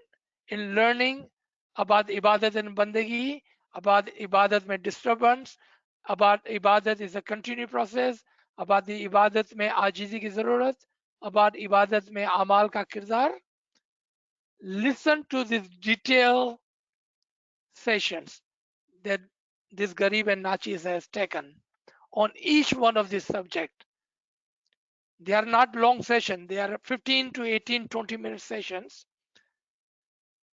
in learning about ibadat and bandagi, about ibadat mein disturbance, about ibadat is a continued process, about the ibadat mein ajizi ki zarurat, about ibadat mein amal ka kirdar, listen to these detailed sessions that this Garib and Nachis has taken on each one of these subjects. They are not long sessions, they are 15 to 18, 20-minute sessions,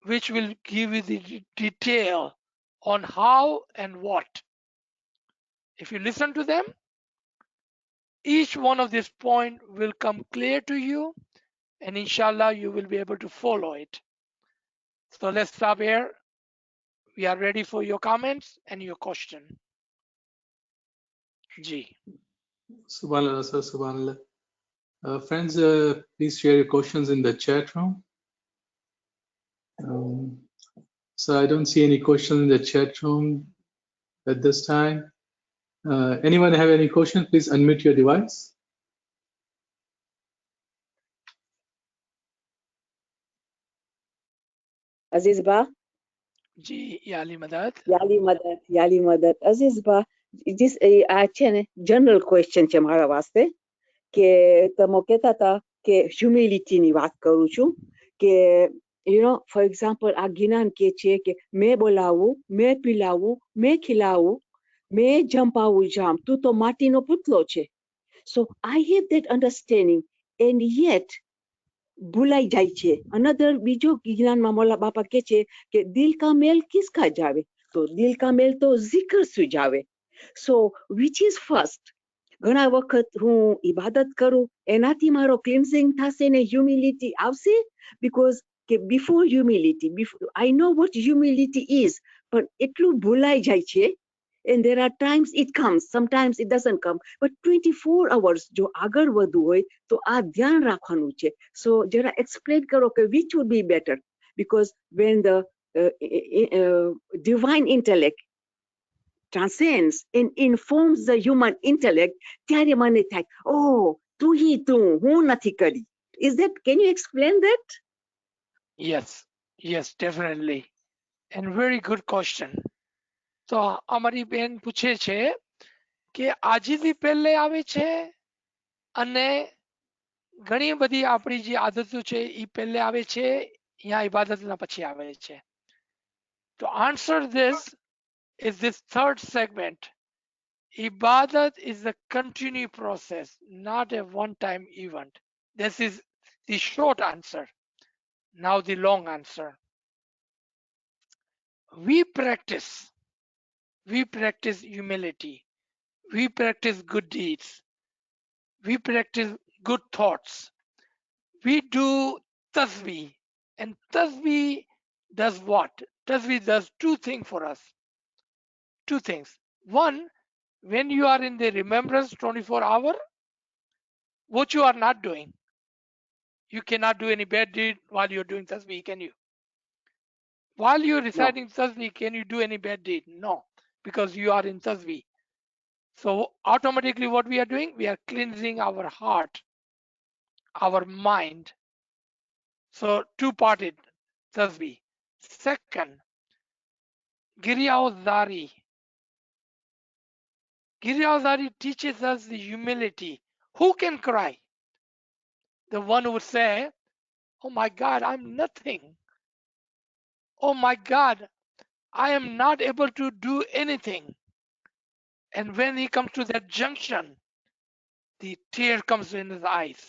which will give you the detail on how and what. If you listen to them, each one of these points will come clear to you, and inshallah, you will be able to follow it. So let's stop here. We are ready for your comments and your question. Ji. Subhanallah, sir, Subhanallah. Friends, please share your questions in the chat room. So I don't see any questions in the chat room at this time. Anyone have any questions? Please unmute your device. Aziz Ba, Ji, Yali Madad. Yali Madad. Aziz Ba, this a general question છે મારા વાસ્તે કે તમે કહેતા હતા કે humility ની વાત કરું છું કે you know, for example, આ જ્ઞાન કે છે કે મેં બોલાવું, મેં પીલાવું, મેં ખીલાવું, મેં જંપાવું જામ, તું તો માટીનો પુતલો છે. So I have that understanding, and yet ભૂલાઈ જાય છે. Another બીજો જ્ઞાનમાં મોલા બાપા કે છે કે દિલ કા મેલ કિસકા જાવે, તો દિલ કા મેલ તો zikr સુ જાવે. So which is first? ઘણા વખત હું ઇબાદત કરું એનાથી મારો ક્લિન્ઝિંગ થશે ને હ્યુમિલિટી આવશે, because કે before humility, I know what humility is, but એટલું ભૂલાઈ જાય છે. And there are times it comes, sometimes it doesn't come, but 24 hours જો આગળ વધવું હોય તો આ ધ્યાન રાખવાનું છે. So જરા explain કરો કે which would be better, because when the divine intellect transcends and informs the human intellect, ત્યારે મને થાય, oh, તું ही તું, હું નથી કરી. Is that, can you explain that? Yes, definitely. And very good question. તો અમારી બેન પૂછે છે કે આજીજી પહેલે આવે છે અને ઘણી બધી આપણી જે આદતો છે એ પહેલે આવે છે યા ઇબાદતના પછી આવે છે. To answer this is this third segment. Ibadat is a continued process, not a one-time event. This is the short answer. Now the long answer. We practice humility. We practice good deeds. We practice good thoughts. We do tasbih. And tasbih does what? Tasbih does two things for us. Two things. One, when you are in the remembrance 24 hour, what you are not doing. You cannot do any bad deed while you're doing tasbih, can you? While you're reciting tasbih, can you do any bad deed? No, because you are in tasbih. So automatically what we are doing? We are cleansing our heart, our mind. So two-parted tasbih. Second, Giryawzari. Giryawzari teaches us the humility. Who can cry? The one who would say, oh my God, I'm nothing. Oh my God, I am not able to do anything. And when he comes to that junction, the tear comes in his eyes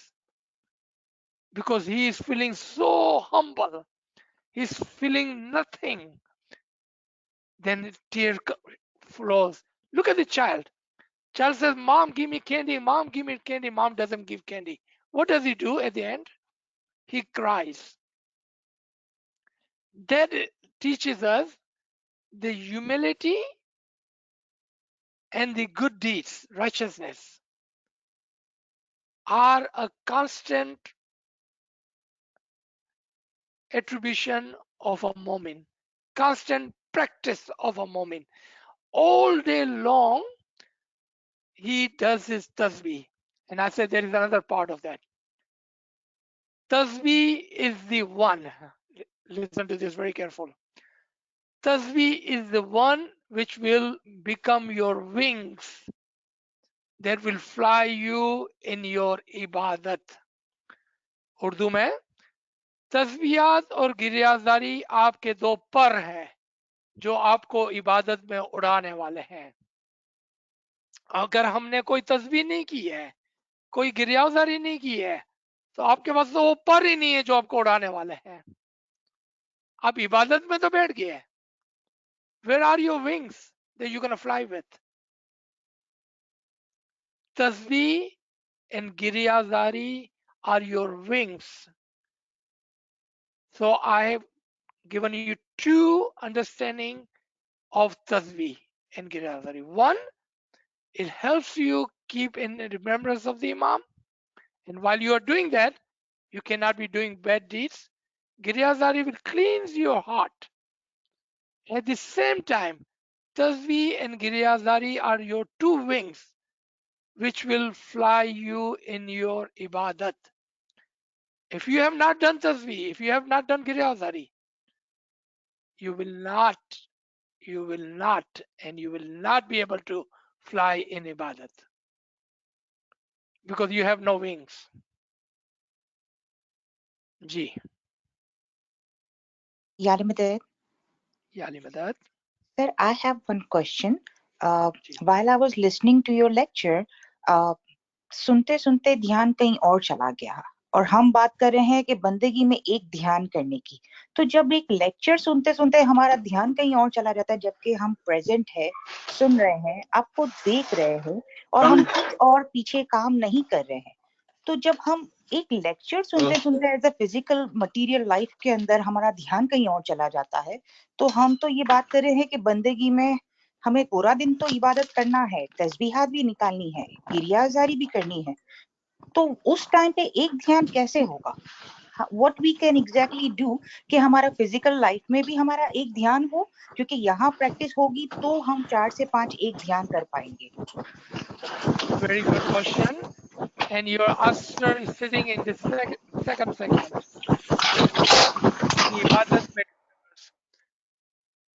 because he is feeling so humble. He's feeling nothing. Then tear flows. Look at the child. Child says, Mom, give me candy. Mom, give me candy. Mom doesn't give candy. What does he do at the end? He cries. That teaches us the humility and the good deeds, righteousness, are a constant attribution of a moment, constant practice of a moment. All day long, he does his tasbih. And I said there is another part of that. Tasbih is the one, listen to this very careful. Tasbih is the one which will become your wings that will fly you in your ibadat. Urdu में तस्बीहात और गिरियाजारी आपके दो पर हैं जो आपको इबादत में उड़ाने वाले हैं। अगर हमने कोई तस्बीह नहीं की है, कोई गिरियाजारी नहीं की है, तो आपके पास तो वो पर ही नहीं है जो आपको उड़ाने वाले हैं। आप इबादत में तो बैठ गए। Where are your wings that you're gonna fly with? Tasbih and Giryazari are your wings. So I have given you two understanding of Tasbih and Giryazari. One, it helps you keep in remembrance of the Imam. And while you are doing that, you cannot be doing bad deeds. Giryazari will cleanse your heart. At the same time, Tasbih and Giryazari are your two wings which will fly you in your ibadat. If you have not done tasbih, if you have not done giryazari, you will not, and you will not be able to fly in ibadat because you have no wings. Ji, Ya Ali Madad. Ya Ali Madad. Sir, I have one question. Ji. While I was listening to your lecture, सुनते सुनते ध्यान कहीं और चला गया और हम बात कर रहे हैं कि बंदगी में एक ध्यान करने की। तो जब एक लेक्चर सुनते सुनते हमारा ध्यान कहीं और चला जाता है जबकि हम प्रेजेंट है, सुन रहे हैं, आपको देख रहे हैं और हम कुछ और पीछे काम नहीं कर रहे हैं, तो जब हम एक लेक्चर सुनते सुनते as a physical material life के अंदर हमारा ध्यान कहीं और चला जाता है, तो हम तो ये बात कर रहे हैं कि बंदगी में हमें पूरा दिन तो इबादत करना है, तस्बीहात भी निकालनी है, गिरियाजारी भी करनी है, तो उस टाइम पे एक ध्यान कैसे होगा? What we can exactly do कि हमारा फिजिकल लाइफ में भी हमारा एक ध्यान हो, क्योंकि यहाँ प्रैक्टिस होगी तो हम 4 से 5 एक ध्यान कर पाएंगे। Very good question. And your answer is sitting in the second segment. The ibadat में disturbance.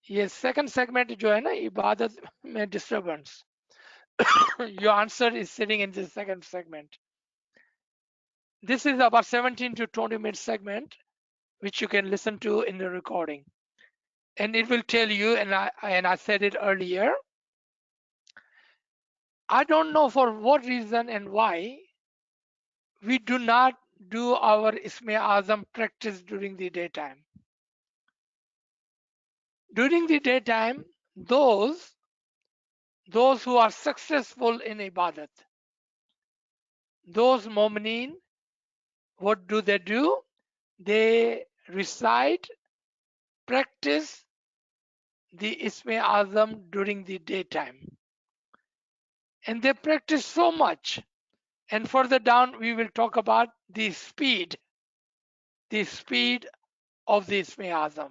ये second segment जो है ना इबादत में disturbance. Your answer is sitting in the second segment. This is about 17 to 20 minute segment, which you can listen to in the recording. And it will tell you, and I said it earlier, I don't know for what reason and why we do not do our Isme Azam practice during the daytime. During the daytime, those who are successful in Ibadat, those Mu'mineen, what do? They recite, practice the Isme Azam during the daytime. And they practice so much. And further down, we will talk about the speed of the Isme Azam.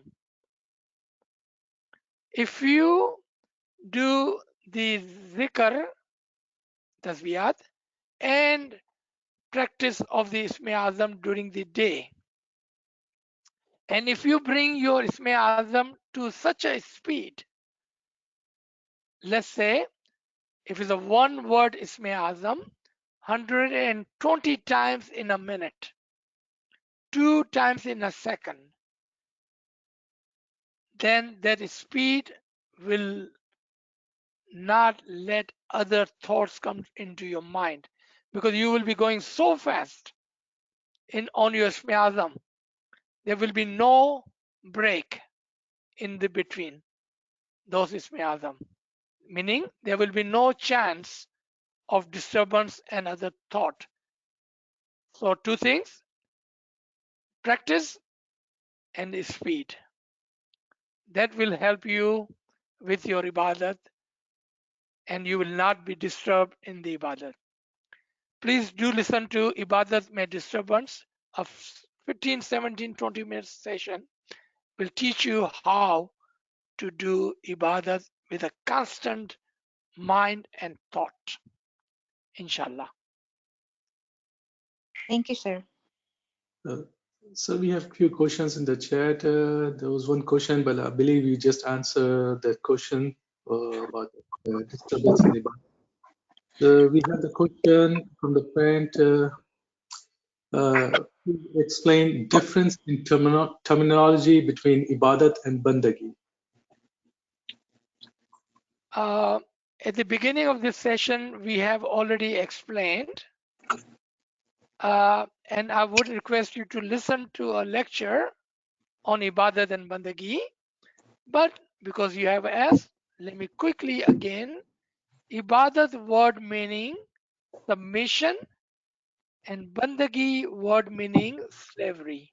If you do the zikr, tasbiyat, and practice of the Isme Azam during the day, and if you bring your Isme Azam to such a speed, let's say, if it's a one word Isme Azam, 120 times in a minute, 2 times in a second, then that speed will not let other thoughts come into your mind, because you will be going so fast on your Isme Azam. There will be no break in the between those Isme Azam. meaning there will be no chance of disturbance and other thought. So two things, practice and speed. That will help you with your ibadat and you will not be disturbed in the ibadat. Please do listen to Ibadat Mein Disturbance, a 15, 17, 20 minutes session will teach you how to do ibadat with a constant mind and thought. Inshallah. Thank you, sir. So we have few questions in the chat. There was one question, but I believe you just answered that question about disturbance in ibadat. We have the question from the friend. Please explain difference in terminology between ibadat and bandagi. At the beginning of this session, we have already explained, and I would request you to listen to a lecture on ibadat and bandagi. But because you have asked, let me quickly again. Ibadat word meaning submission and bandagi word meaning slavery.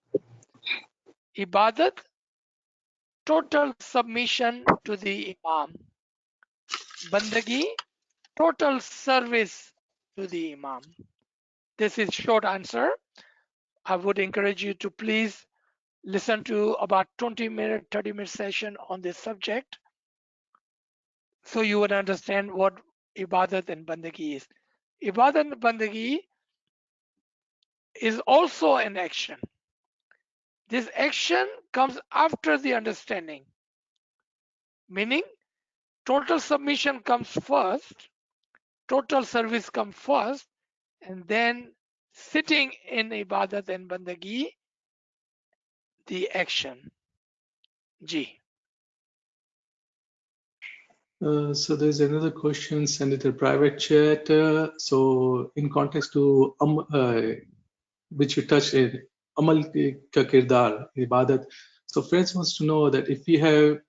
Ibadat, total submission to the Imam. Bandagi, total service to the Imam. This is short answer. I would encourage you to please listen to about 20-minute, 30-minute session on this subject so you would understand what Ibadat and Bandagi is. Ibadat and Bandagi is also an action. This action comes after the understanding, meaning total submission comes first, total service comes first, and then sitting in ibadat and bandagi, the action. Ji. So there's another question sent it a private chat. So in context to which you touched in amal ka kirdar, ibadat. So friends wants to know that if we have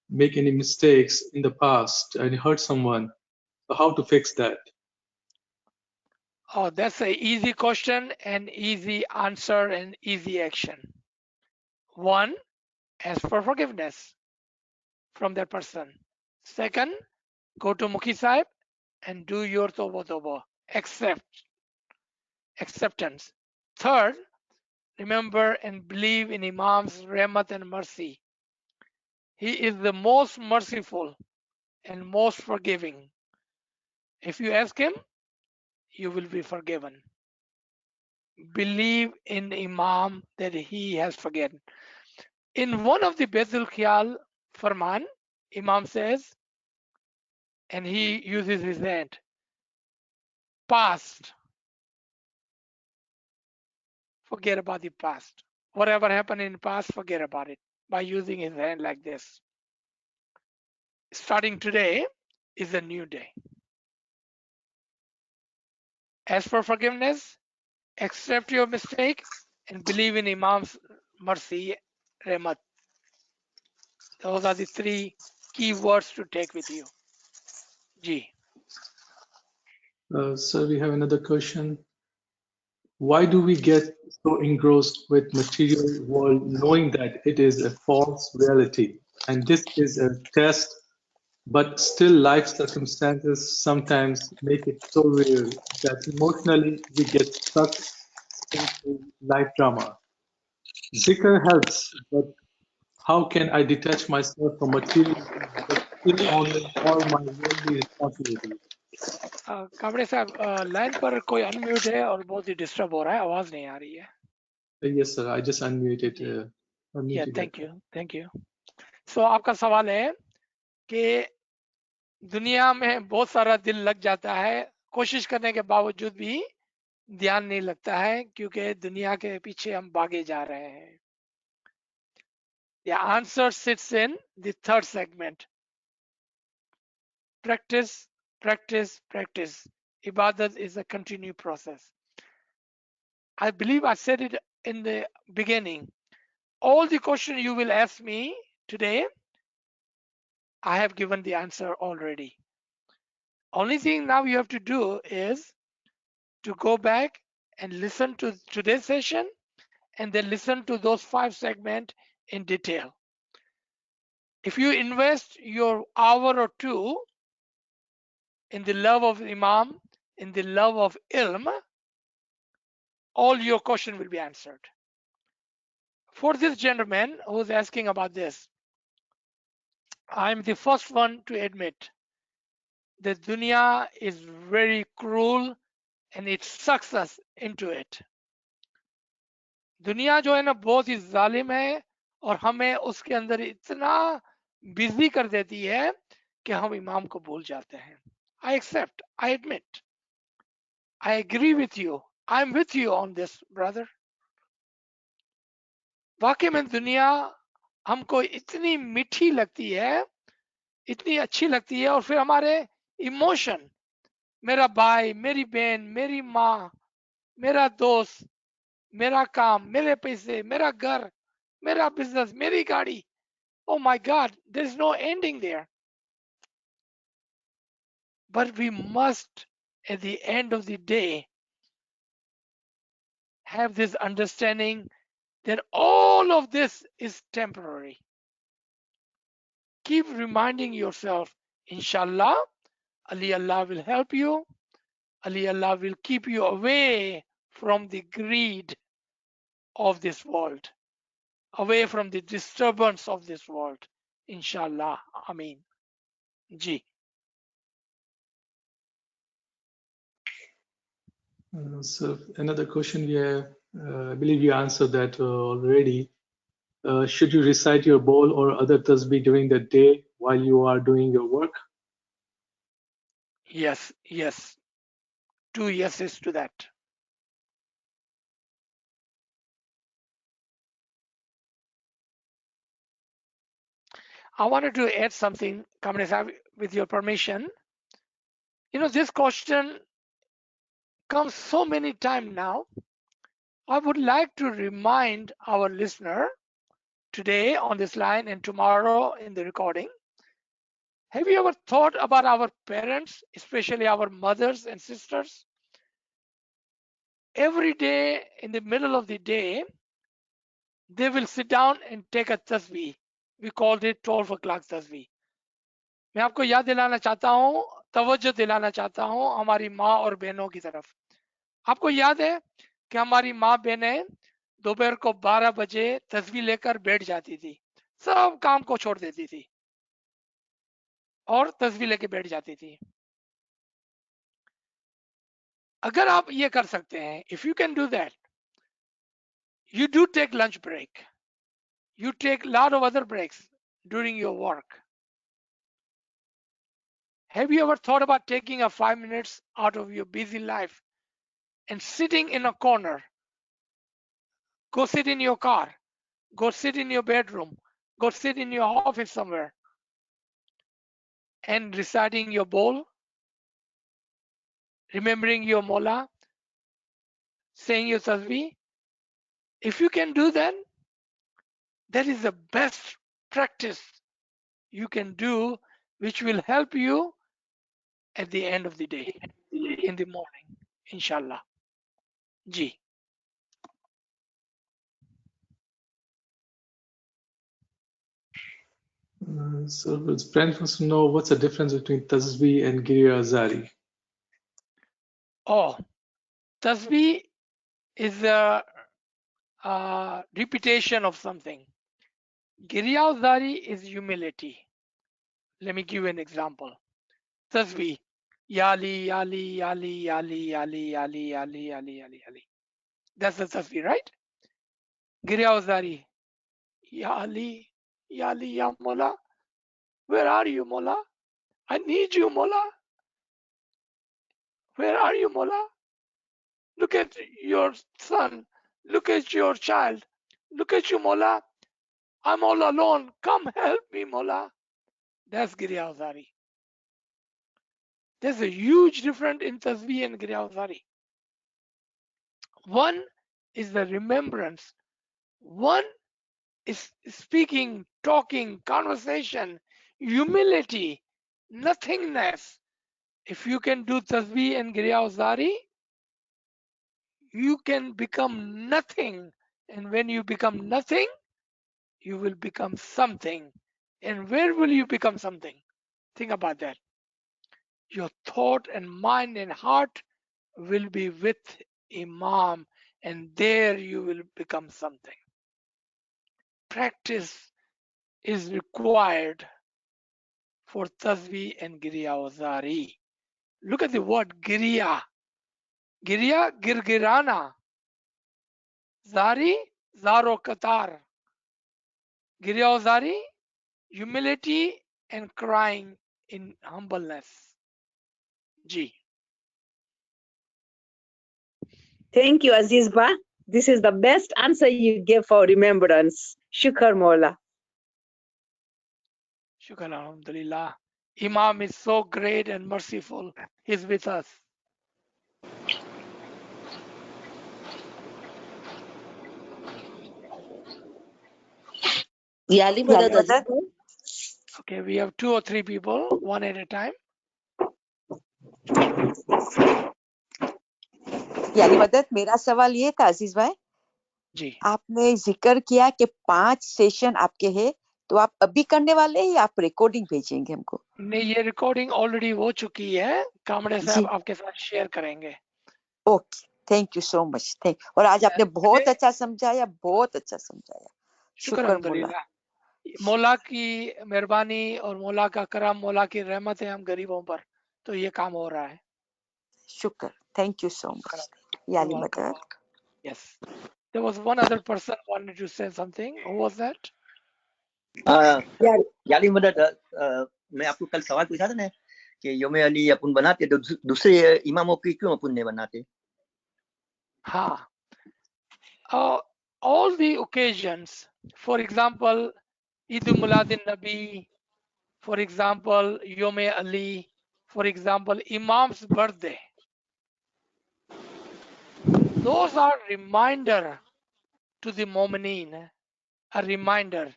make any mistakes in the past and hurt someone, how to fix that? Oh, that's an easy question and easy answer and easy action. One, ask for forgiveness from that person. Second, go to Mukhi Sahib and do your toba, acceptance. Third, remember and believe in Imam's rahmat and mercy. He is the most merciful and most forgiving. If you ask him, you will be forgiven. Believe in Imam that he has forgiven. In one of the Bezul Khiyal Farman, Imam says, and he uses his hand, past. Forget about the past. Whatever happened in the past, forget about it by using his hand like this. Starting today is a new day. Ask for forgiveness, accept your mistake, and believe in Imam's mercy, rahmat. Those are the three key words to take with you. Ji. So we have another question. Why do we get so engrossed with material world knowing that it is a false reality and this is a test, but still life circumstances sometimes make it so real that emotionally we get stuck into life drama. Zikr helps, but how can I detach myself from material but still honor all my worldly responsibilities? काबड़े साहब line पर कोई unmute है और बहुत ही disturb हो रहा है, आवाज नहीं आ रही है. Yes, sir. I just unmuted. Yeah, thank you. So आपका सवाल है कि दुनिया में बहुत सारा दिल लग जाता है, कोशिश करने के बावजूद भी ध्यान नहीं लगता है क्योंकि दुनिया के पीछे हम भागे जा रहे हैं. The answer sits in the third segment. Practice, practice, practice. Ibadat is a continued process. I believe I said it in the beginning. All the questions you will ask me today, I have given the answer already. Only thing now you have to do is to go back and listen to today's session and then listen to those 5 segments in detail. If you invest your hour or 2 in the love of Imam, in the love of ilm, all your question will be answered. For this gentleman who's asking about this, I'm the first one to admit that dunya is very cruel and it sucks us into it. दुनिया जो है ना बहुत ही जालिम है और हमें उसके अंदर इतना बिजी कर देती है कि हम इमाम को भूल जाते हैं. I accept, I admit, I agree with you, I'm with you on this, brother. वाकई में दुनिया हमको इतनी मीठी लगती है, इतनी अच्छी लगती है और फिर हमारे इमोशन, मेरा भाई, मेरी बहन, मेरी माँ, मेरा दोस्त, मेरा काम, मेरे पैसे, मेरा घर, मेरा बिजनेस, मेरी गाड़ी. Oh my God, there's no ending there. But we must, at the end of the day, have this understanding that all of this is temporary. Keep reminding yourself, inshallah, Ali Allah will help you. Ali Allah will keep you away from the greed of this world, away from the disturbance of this world. Inshallah. Ameen. Ji. So another question here, I believe you answered that already. Should you recite your bowl or other tasbih during the day while you are doing your work? Yes, yes. 2 yeses to that. I wanted to add something, Kamlesh Sahib, with your permission. You know, this question comes so many times now. I would like to remind our listener today on this line and tomorrow in the recording. Have you ever thought about our parents, especially our mothers and sisters? Every day in the middle of the day, they will sit down and take a tasbih. We called it 12 o'clock tasbih. मैं आपको याद दिलाना चाहता हूँ, तवज्जो दिलाना चाहता हूँ हमारी माँ और बहनों की तरफ. आपको याद है कि हमारी माँ बहनें दोपहर को 12 बजे तस्वीर लेकर बैठ जाती थी, सब काम को छोड़ देती थी और तस्वीर लेके बैठ जाती थी. अगर आप ये कर सकते हैं, if you can do that, you do take lunch break, you take a lot of other breaks during your work. Have you ever thought about taking a 5 minutes out of your busy life and sitting in a corner? Go sit in your car, go sit in your bedroom, go sit in your office somewhere and reciting your bowl, remembering your mola, saying your tasbih. If you can do that, that is the best practice you can do, which will help you at the end of the day, in the morning, inshallah. Ji. So his friend wants to know what's the difference between tasbih and giri azari. Oh, tasbih is a repetition of something. Giri is humility. Let me give you an example. Tasbih. Yali, yali, yali, yali, yali, yali, yali, yali, yali, yali. That's the tasbih, right? Giri Yali, yali, ya Mola. Where are you, Mola? I need you, Mola. Where are you, Mola? Look at your son. Look at your child. Look at you, Mola. I'm all alone. Come help me, Mola. That's Giri Azari. There's a huge difference in Tasbih and Giri Azari. One is the remembrance. One is speaking, talking, conversation. humility, nothingness. If you can do tasbih and Giryazari, you can become nothing. And when you become nothing, you will become something. And where will you become something? Think about that. Your thought and mind and heart will be with Imam, and there you will become something. Practice is required for tasbih and Giryazari. Look at the word Girya. Girya, girgirana. Zari, zaro katar. Giryazari, humility and crying in humbleness. Ji. Thank you, Aziz Ba. This is the best answer you gave for remembrance. Shukar Mola. Shukran, alhamdulillah. Imam is so great and merciful. He's with us. Yali Madad Aziz. Okay, we have 2 or 3 people, one at a time. यानी मदद मेरा सवाल ये था अजीज भाई, जी आपने जिक्र किया कि 5 सेशन आपके हैं, तो आप अभी करने वाले हैं या आप रिकॉर्डिंग भेजेंगे हमको? नहीं, ये रिकॉर्डिंग ऑलरेडी हो चुकी है, कामड़े साहब जी आपके साथ शेयर करेंगे। Okay, thank you so much. Thank और आज आपने बहुत अच्छा समझाया, बहुत अच्छा समझाया। शुक्र शुक्र मोला। अल्हम्दुलिल्लाह। मौला की मेहरबानी और मौला का करम, मौला की रहमत है हम गरीबों पर, तो ये काम हो रहा है। शुक्र, थैंक यू सो मच। याली मदद। Yes. There was one other person wanted to say something. Who was that? याली मदद मैं आपको कल सवाल पूछा था ना कि योम अली अपन बनाते तो दूसरे इमामों की क्यों अपन नहीं बनाते? हाँ, all the occasions, for example, Eid Muladin Nabi, for example, Yom Ali, for example, Imam's birthday. Those are reminder to the Mu'mineen, a reminder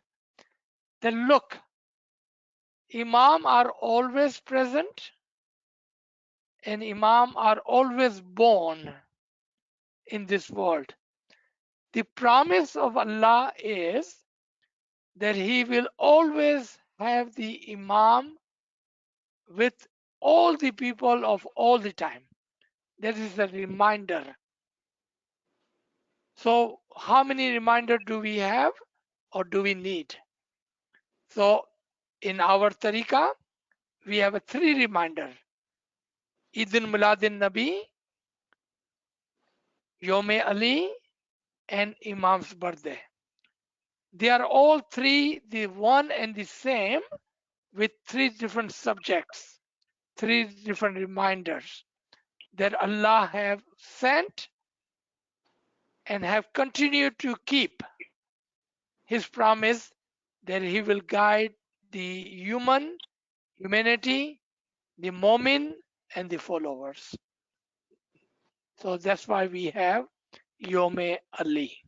that look, Imam are always present and Imam are always born in this world. The promise of Allah is that He will always have the Imam with all the people of all the time. That is a reminder. So, how many reminders do we have or do we need? So, in our tariqah, we have 3 reminders: Eid al-Miladin Nabi, Yom Ali, and Imam's birthday. They are all 3 the one and the same, with 3 different subjects, 3 different reminders that Allah have sent and have continued to keep His promise that He will guide the humanity, the Mu'min, and the followers. So that's why we have Yom Ali.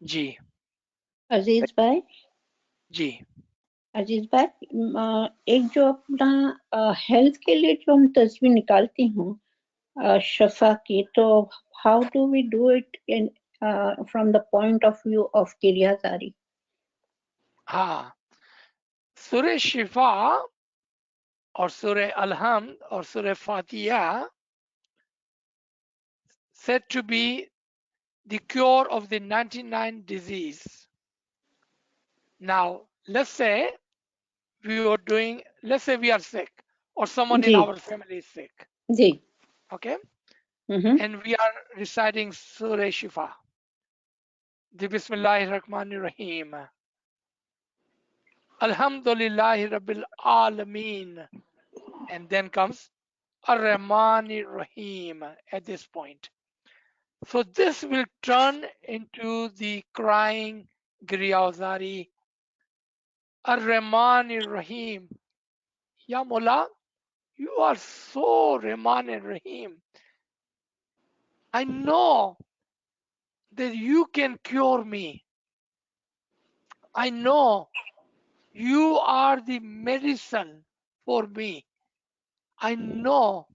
जी अजीज भाई, जी अजीज भाई, एक जो अपना health के लिए जो हम तस्वीर निकालती हूँ शफा की, तो how do we do it in from the point of view of किरियाजारी? हाँ, सूरह शिफा और सूरह अलहम्द और सूरह फातिहा said to be the cure of the 99 disease. Now, let's say let's say we are sick or someone in ji our family is sick, ji okay? And we are reciting Surah Shifa, the Bismillahir Rahmanir Rahim. Alhamdulillahi Rabbil Alameen. And then comes Ar-Rahmanir Rahim at this point. So this will turn into the crying Giryazari. Ar-Rahmanir Rahim. Ya Mullah, you are so Rahman and Rahim. I know that you can cure me. I know You are the medicine for me. I know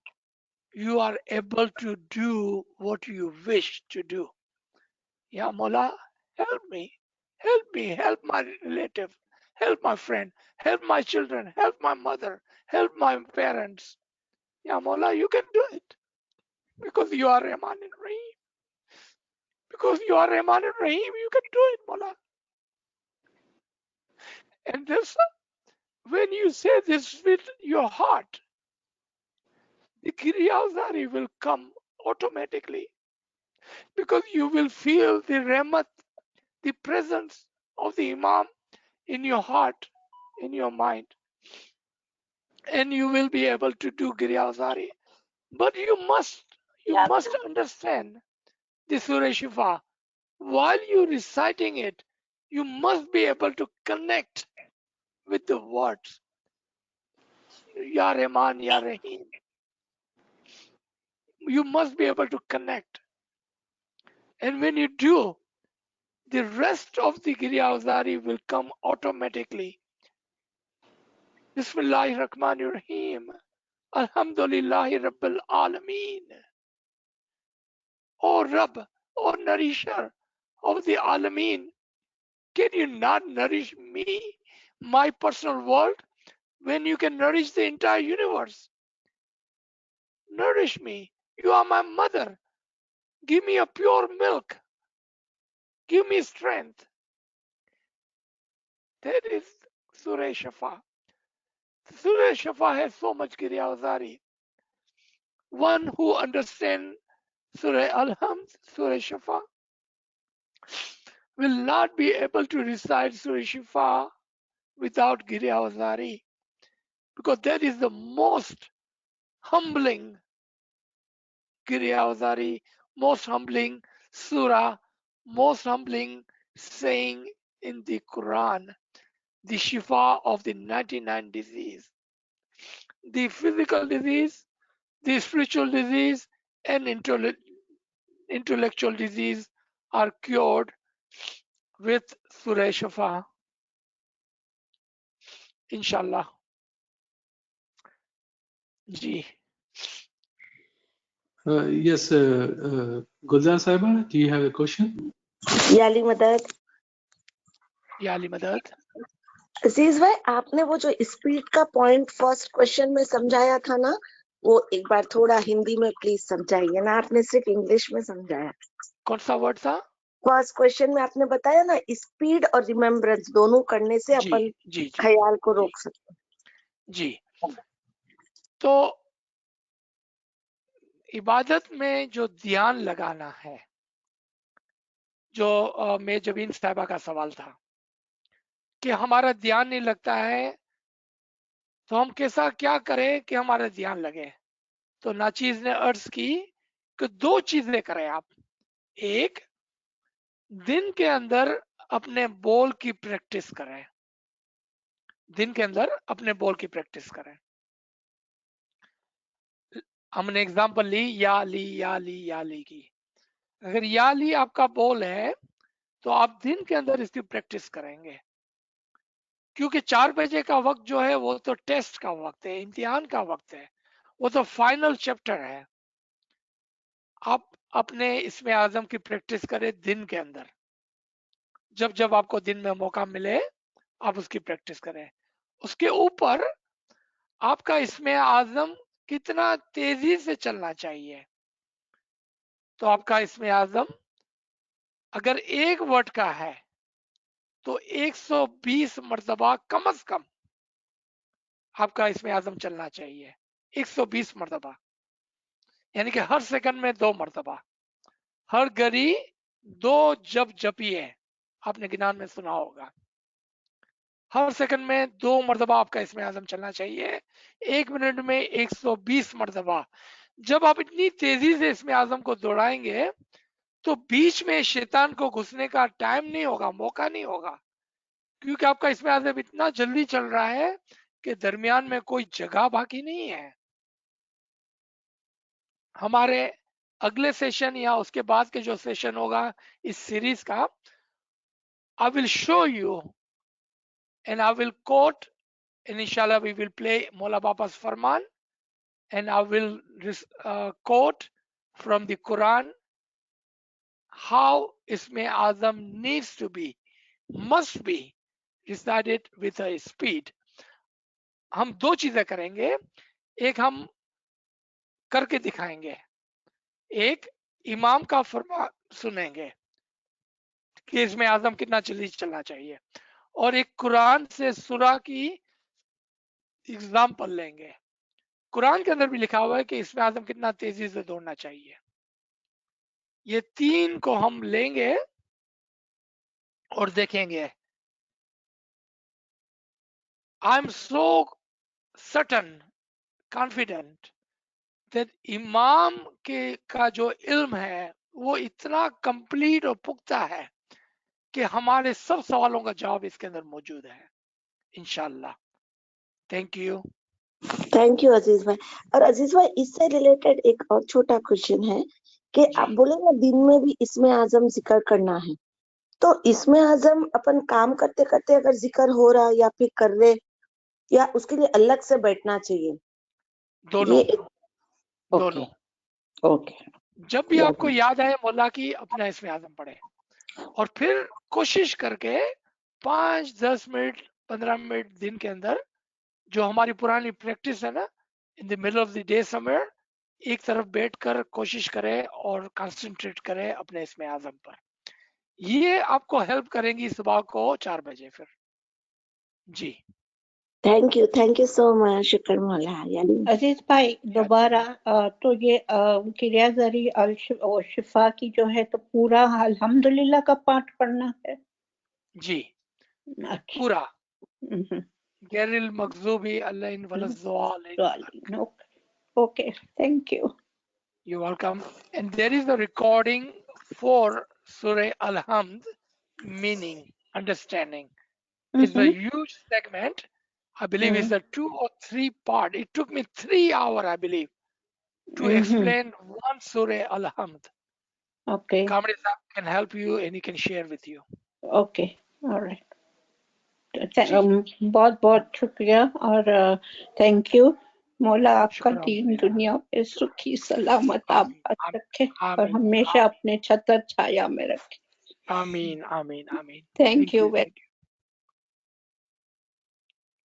you are able to do what you wish to do. Ya Mola, help me. Help me. Help my relative. Help my friend. Help my children. Help my mother. Help my parents. Ya Mola, you can do it. Because you are Rahman and Rahim. Because you are Rahman and Rahim, you can do it, Mola. And this, when you say this with your heart, the Kiryazari will come automatically. Because you will feel the Rahmat, the presence of the Imam in your heart, in your mind. And you will be able to do Giryazari. But you must understand the Surah Shifa. While you reciting it, you must be able to connect with the words. Ya Rahman, Ya Rahim. You must be able to connect. And when you do, the rest of the Giryazari will come automatically. Bismillahir Rahmanir Rahim. Alhamdulillahi Rabbil Alameen. O Rabb, O Nourisher of the Alameen, can you not nourish me, my personal world, when you can nourish the entire universe? Nourish me. You are my mother. Give me a pure milk. Give me strength. That is Surah Shafa. Surah Shafa has so much Giryazari. One who understands Surah Al-Hamd, Surah Shafa, will not be able to recite Surah Shafa without Giryazari, because that is the most humbling Giryazari, most humbling surah, most humbling saying in the Quran, the Shifa of the 99 disease, the physical disease, the spiritual disease, and intellectual disease are cured with Surah Shifa, inshallah. Ji. Yes, Gulzar Saiba, do you have a question? याली मदद Ya Ali Madad. अजीज भाई, आपने वो जो speed का point first question में समझाया था ना, वो एक बार थोड़ा हिंदी में प्लीज समझाइए ना। आपने सिर्फ इंग्लिश में समझाया। कौन सा वर्ड था? फर्स्ट क्वेश्चन में आपने बताया ना, स्पीड और रिमेम्बरेंस दोनों करने से जी अपन जी जी ख्याल को रोक सकते हैं। जी। तो इबादत में जो ध्यान लगाना है, जो मेजबीन साहिबा का सवाल था कि हमारा ध्यान नहीं लगता है, तो हम कैसा क्या करें कि हमारा ध्यान लगे। तो नाचीज ने अर्ज की कि दो चीजें करें आप। एक, दिन के अंदर अपने बोल की प्रैक्टिस करें, दिन के अंदर अपने बोल की प्रैक्टिस करें। हमने एग्जांपल ली या ली या ली या ली की। अगर या ली आपका बोल है तो आप दिन के अंदर इसकी प्रैक्टिस करेंगे, क्योंकि 4 बजे का वक्त जो है वो तो टेस्ट का वक्त है, इम्तिहान का वक्त है, वो तो फाइनल चैप्टर है। आप अपने इसमें आजम की प्रैक्टिस करें दिन के अंदर, जब जब आपको दिन में मौका मिले आप उसकी प्रैक्टिस करें। उसके ऊपर आपका इसमें आजम कितना तेजी से चलना चाहिए। तो आपका इसमें आजम अगर एक वर्ड का है तो 120 मरतबा कम से कम आपका इसमें आजम चलना चाहिए। 120 मरतबा, यानी कि हर सेकंड में 2 मरतबा, हर घड़ी 2 जप जपिए। आपने गिनान में सुना होगा, हर सेकंड में 2 मरतबा आपका इसमें आजम चलना चाहिए। 1 मिनट में 120 मरतबा। जब आप इतनी तेजी से इसमें आजम को दौड़ाएंगे तो बीच में शैतान को घुसने का टाइम नहीं होगा, मौका नहीं होगा, क्योंकि आपका इसमें आजम इतना जल्दी चल रहा है कि दरमियान में कोई जगह बाकी नहीं है। हमारे अगले सेशन या उसके बाद के जो सेशन होगा इस सीरीज का, I will show you and I will quote, and inshallah we will play Mola Baba's Farman, and I will quote from the Quran how Isme Azam needs to be, must be recited with a speed. हम दो चीजें करेंगे, एक हम करके दिखाएंगे, एक इमाम का फरमा सुनेंगे कि इसमें आजम कितना जल्दी चलना चाहिए, और एक कुरान से सूरा की एग्जाम्पल लेंगे। कुरान के अंदर भी लिखा हुआ है कि इसमें आजम कितना तेजी से दौड़ना चाहिए। ये तीन को हम लेंगे और देखेंगे। I am so certain, confident that इमाम के का जो इल्म है वो इतना कंप्लीट और पुख्ता है कि हमारे सब सवालों का जवाब इसके अंदर मौजूद है इंशाल्लाह। Thank you. थैंक यू अजीज भाई। और अजीज भाई, इससे रिलेटेड एक और छोटा क्वेश्चन है कि आप बोले ना दिन में भी इसमें आजम जिक्र करना है, तो इसमें आजम अपन काम करते करते अगर जिक्र हो रहा या फिर कर रहे, या उसके लिए अलग से बैठना चाहिए? दोनों, ये दोनों। ओके। जब भी आपको याद आए मौला की, अपना इसमें आजम पढ़े, और फिर कोशिश करके 5-10 मिनट 15 मिनट दिन के अंदर, जो हमारी पुरानी प्रैक्टिस है ना, in the middle of the day somewhere, एक तरफ बैठकर कोशिश करें और कंसंट्रेट करें अपने इसमें आजम पर। ये आपको हेल्प करेंगी सुबह को 4 बजे फिर। जी थैंक यू सो मच। शुक्र मौला। यानी अजीज भाई दोबारा तो ये किरियाजरी शिफा की जो है तो पूरा अल्हम्दुलिल्लाह का पाठ पढ़ना है? जी अच्छा। पूरा। गैरिल मगजूबी अलैहिम वलद्दालिन। Okay, thank you. You're welcome. And there is a recording for Surah Al-Hamd, meaning, understanding. It's a huge segment. I believe it's a 2 or 3 part. It took me 3 hours, I believe, to explain one Surah Al-Hamd. Okay. Kamri Sahab can help you and he can share with you. Okay, all right. बहुत बहुत शुक्रिया और thank you. मौला आपका दीन दुनिया पे सुखी सलामत आबाद रखे और हमेशा अपने छतर छाया में रखे। आमीन आमीन आमीन। Thank you.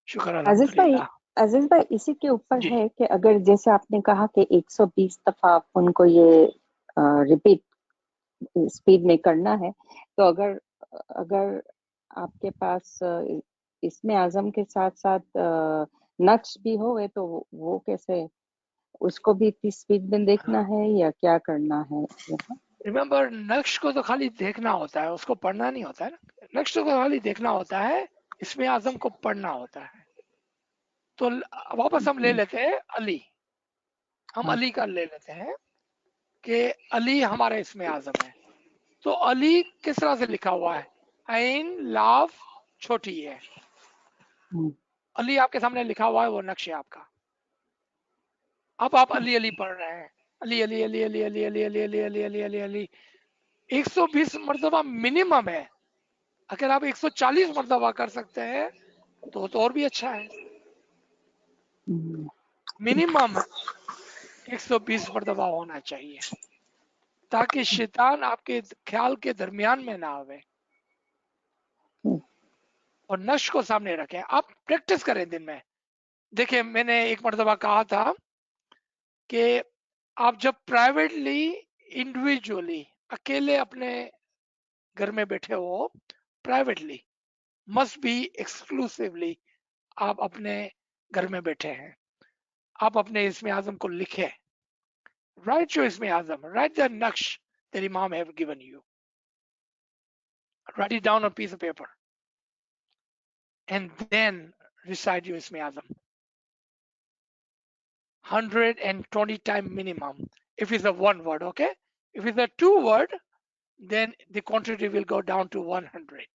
शुक्र अजीज भाई इसी के ऊपर है कि अगर जैसे आपने कहा कि 120 दफा आप उनको ये रिपीट स्पीड में करना है, तो अगर आपके पास इसमें आजम के साथ साथ नक्श भी हो तो वो कैसे, उसको भी इतनी स्पीड में देखना है या क्या करना है? रिमेम्बर, नक्श को तो खाली देखना होता है, उसको पढ़ना नहीं होता है ना। नक्श को खाली देखना होता है, इसमें आजम को पढ़ना होता है। तो वापस हम ले लेते हैं अली। हम अली का ले लेते हैं कि अली हमारा इसमें आजम है। तो अली किस तरह से लिखा हुआ है? ऐन लाफ छोटी है। अली आपके सामने लिखा हुआ है, वो नक्श है आपका। अब आप अली अली पढ़ रहे हैं, अली अली अली अली अली अली अली अली अली अली अली अली 120 मरतबा मिनिमम है। अगर आप 140 मरतबा कर सकते हैं तो और भी अच्छा है। मिनिमम 120 मरतबा होना चाहिए ताकि शैतान आपके ख्याल के दरमियान में ना आवे। और नक्श को सामने रखें, आप प्रैक्टिस करें दिन में। देखिए, मैंने एक मरतबा कहा था कि आप जब प्राइवेटली इंडिविजुअली अकेले अपने घर में बैठे हो, प्राइवेटली मस्ट बी एक्सक्लूसिवली आप अपने घर में बैठे हैं, आप अपने इसमें आजम को लिखे। राइट योर इसमें आजम, राइट द नक्श that Imam have given you. Write it down on a piece of paper and then recite your Isme Azam 120 times minimum if it's a one word, okay? If it's a 2 word, then the quantity will go down to 100,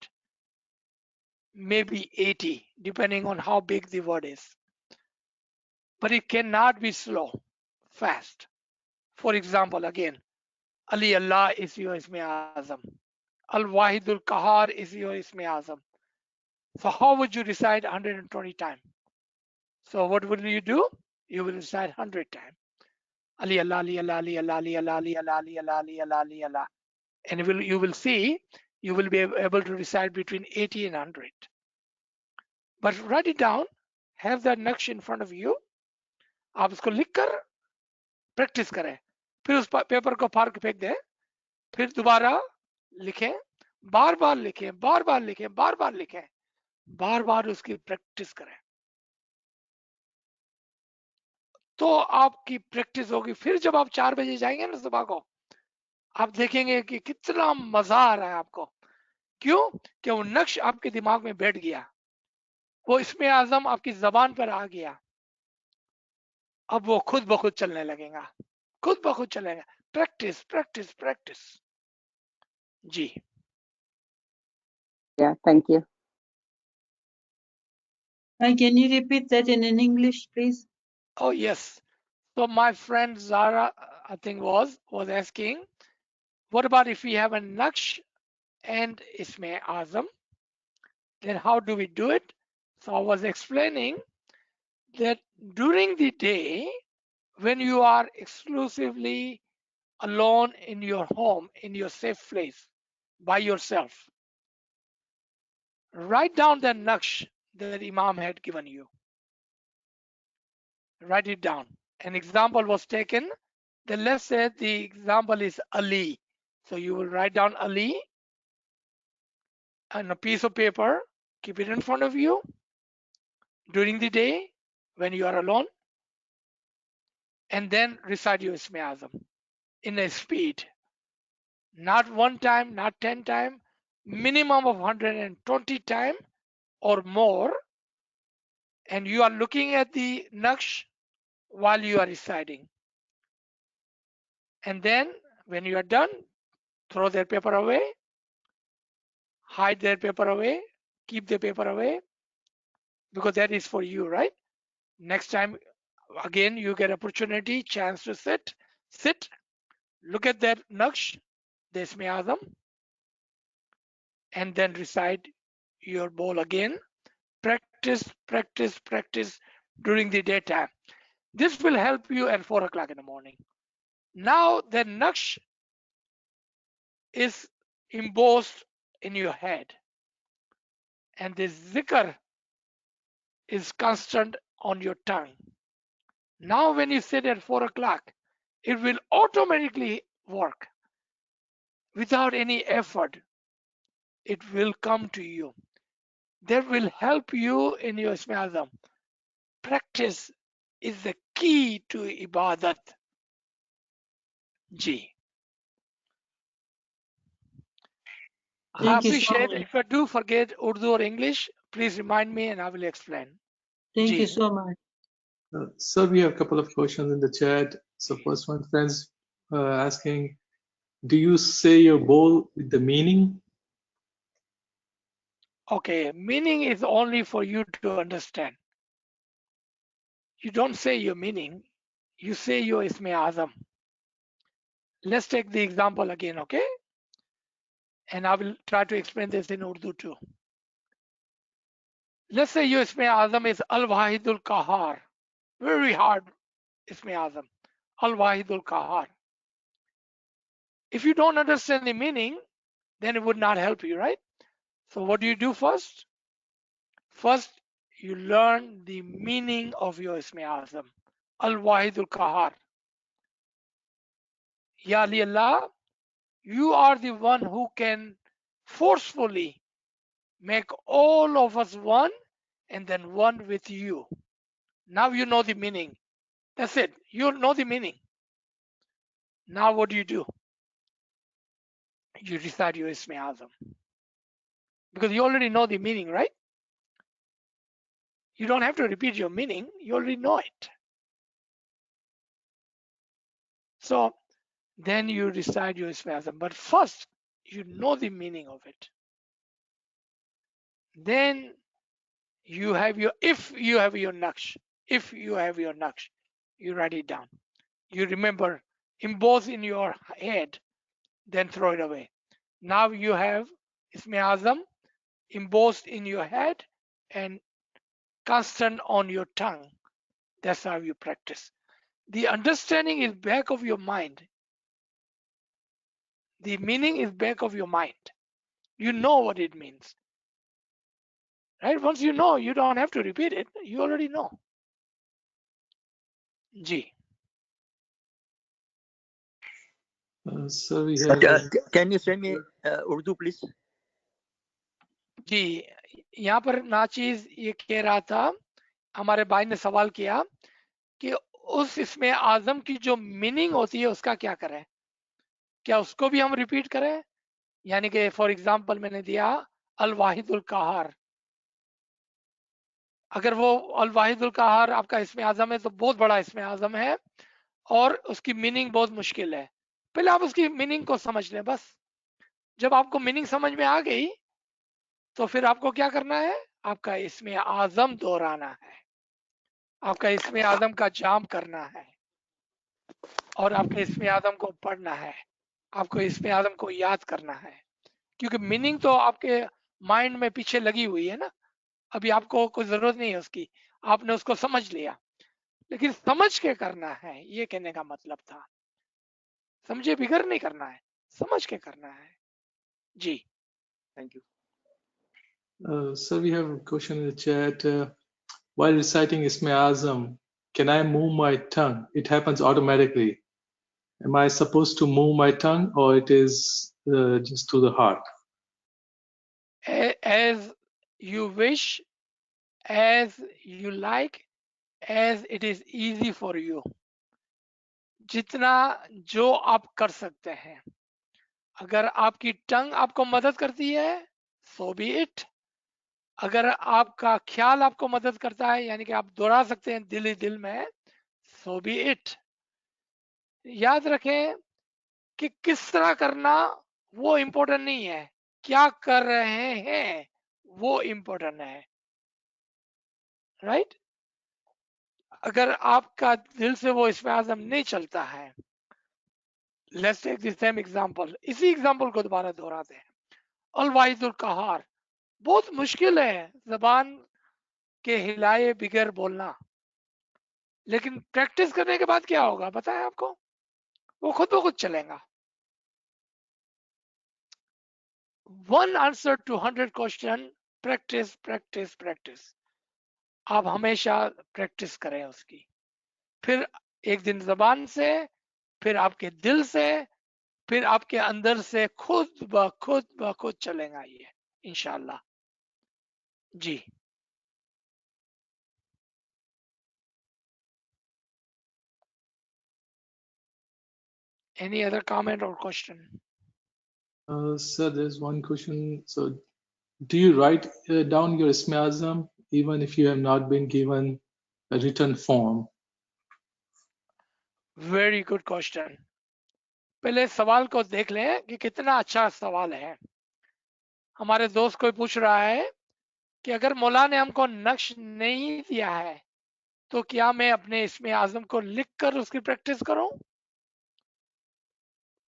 maybe 80, depending on how big the word is. But it cannot be slow, fast. For example, again, Ali Allah is your Isme Azam. Al Wahidul Kahar is your Isme Azam. So how would you recite 120 times? So what will you do? You will recite 100 times. Ali Allah, Ali Allah, Ali Allah, Ali Allah, Ali Allah, Ali Allah, Ali Allah, Ali Allah. And you will see, you will be able to recite between 80 and 100. But write it down, have that नक्श in front of you. आप उसको लिखकर practice करें, फिर उस paper को फाड़ के फेंक दें, फिर दोबारा लिखें, बार बार लिखें, बार बार लिखें, बार बार लिखें, बार बार उसकी प्रैक्टिस करें, तो आपकी प्रैक्टिस होगी। फिर जब आप 4 बजे जाएंगे ना सुबह को, आप देखेंगे कि कितना मजा आ रहा है आपको। क्यों? कि वो नक्श आपके दिमाग में बैठ गया, वो इसमें आजम आपकी जबान पर आ गया, अब वो खुद ब खुद चलने लगेगा, खुद ब खुद चलेगा। Practice practice practice. जी। Yeah, thank you. Can you repeat that in English, please? Oh yes. So my friend Zara, I think was asking, what about if we have a Naksh and Isme Azam? Then how do we do it? So I was explaining that during the day, when you are exclusively alone in your home, in your safe place, by yourself, write down the Naksh that Imam had given you. Write it down. An example was taken. Then let's say the example is Ali. So you will write down Ali on a piece of paper, keep it in front of you during the day when you are alone, and then recite your Isme Azam in a speed. Not 1 time, not 10 times, minimum of 120 times or more. And you are looking at the Naksh while you are reciting. And then when you are done, throw their paper away, hide their paper away, keep the paper away, because that is for you, right? Next time, again, you get opportunity, chance to sit, look at that Naksh, the Isme Azam, and then recite your bowl again. Practice, practice, practice during the daytime. This will help you at 4 o'clock in the morning. Now the Naksh is embossed in your head, and the zikr is constant on your tongue. Now when you sit at 4 o'clock, it will automatically work without any effort. It will come to you. That will help you in your Isme Azam. Practice is the key to Ibadat. Ji. I Thank you so appreciate much. if I do forget Urdu or English, please remind me and I will explain. Thank Ji. you so much. Sir, we have a couple of questions in the chat. So first one, friends asking, do you say your bowl with the meaning? Okay, meaning is only for you to understand. You don't say your meaning, you say your Isme Azam. Let's take the example again, okay? And I will try to explain this in Urdu too. Let's say your Isme Azam is Al-Wahidul Qahar. Very hard Isme Azam. Al-Wahidul Qahar. If you don't understand the meaning, then it would not help you, right? So what do you do first? First, you learn the meaning of your Isme Azam. Al-Wahidul Qahar. Ya Ali Allah, you are the one who can forcefully make all of us one and then one with you. Now you know the meaning. That's it. You know the meaning. Now what do? You recite your Isme Azam. Because you already know the meaning, right? You don't have to repeat your meaning. You already know it. So then you recite your Isme Azam. But first, you know the meaning of it. Then you have your, if you have your Naksh, you write it down. You remember, emboss in your head, then throw it away. Now you have Isme Azam, embossed in your head and constant on your tongue. That's how you practice. The understanding is back of your mind. The meaning is back of your mind. You know what it means. Right? Once you know, you don't have to repeat it. You already know. G. So we have. Can you send me Urdu, please? जी, यहाँ पर नाचीज ये कह रहा था, हमारे भाई ने सवाल किया कि उस इसमें आजम की जो मीनिंग होती है उसका क्या करें, क्या उसको भी हम रिपीट करें? यानी कि फॉर एग्जांपल मैंने दिया अल वाहिदुल कहार, अगर वो अल वाहिदुल कहार आपका इसमें आजम है तो बहुत बड़ा इसमें आजम है और उसकी मीनिंग बहुत मुश्किल है। पहले आप उसकी मीनिंग को समझ लें बस। जब आपको मीनिंग समझ में आ गई तो फिर आपको क्या करना है, आपका इसमें आजम दोहराना है, आपका इसमें आजम का जाम करना है और आपके इसमें आजम को पढ़ना है, आपको इसमें आजम को याद करना है, क्योंकि मीनिंग तो आपके माइंड में पीछे लगी हुई है ना, अभी आपको कोई जरूरत नहीं है उसकी, आपने उसको समझ लिया, लेकिन समझ के करना है, ये कहने का मतलब था। समझे बिगड़ नहीं करना है, समझ के करना है। जी, thank you. So we have a question in the chat. While reciting Isme Azam, can I move my tongue? It happens automatically. Am I supposed to move my tongue, or it is just to the heart? as you wish, as you like, as it is easy for you, जितना जो आप कर सकते हैं। अगर आपकी टंग आपको मदद करती है सो बी इट, अगर आपका ख्याल आपको मदद करता है यानी कि आप दोहरा सकते हैं दिल ही दिल में, सो बी इट। याद रखें कि किस तरह करना वो इम्पोर्टेंट नहीं है, क्या कर रहे हैं वो इम्पोर्टेंट है, राइट? अगर आपका दिल से वो इसमें आजम नहीं चलता है, let's take the same example, इसी एग्जांपल को दोबारा दोहराते हैं। अल वाहिदुल कहार बहुत मुश्किल है जबान के हिलाए बिगैर बोलना, लेकिन प्रैक्टिस करने के बाद क्या होगा पता है आपको, वो खुद ब खुद चलेगा। 1 answer to 100 question, practice practice practice. आप हमेशा प्रैक्टिस करें उसकी, फिर एक दिन जबान से, फिर आपके दिल से, फिर आपके अंदर से खुद ब खुद चलेगा ये इंशाल्लाह। जी, any other comment or question? Sir, there's one question. So, do you write down your Isme Azam even if you have not been given a written form? Very good question. पहले सवाल को देख लें कि कितना अच्छा सवाल है। हमारे दोस्त कोई पूछ रहा है कि अगर मौला ने हमको नक्श नहीं दिया है तो क्या मैं अपने इसमें आजम को लिखकर उसकी प्रैक्टिस करूं?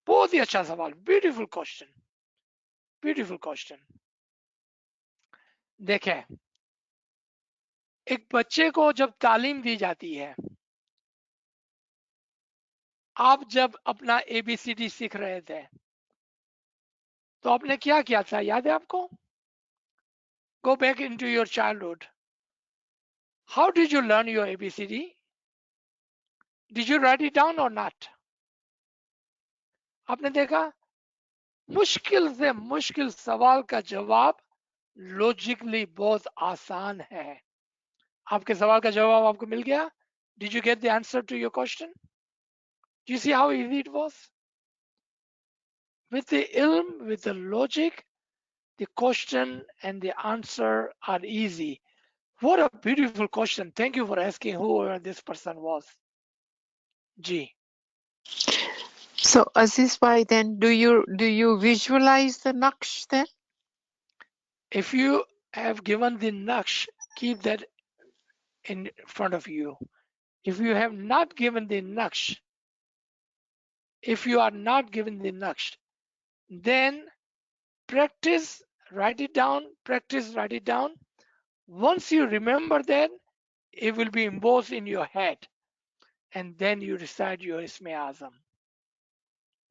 बहुत ही अच्छा सवाल, ब्यूटीफुल क्वेश्चन, ब्यूटीफुल क्वेश्चन। देखें, एक बच्चे को जब तालीम दी जाती है, आप जब अपना ABCD सीख रहे थे तो आपने क्या किया था, याद है आपको? Go back into your childhood. How did you learn your ABCD? Did you write it down or not? आपने देखा, मुश्किल से मुश्किल सवाल का जवाब लॉजिकली बहुत आसान है। आपके सवाल का जवाब आपको मिल गया? Did you get the answer to your question? Do you see how easy it was? With the ilm, with the logic, the question and the answer are easy. What a beautiful question. Thank you for asking whoever this person was. Ji. So Aziz bhai, then do you visualize the naqsh then? If you have given the naqsh, keep that in front of you. If you have not given the naqsh, if you are not given the naqsh, then practice write it down, practice, write it down. Once you remember that, it will be embossed in your head, and then you recite your Isme Azam.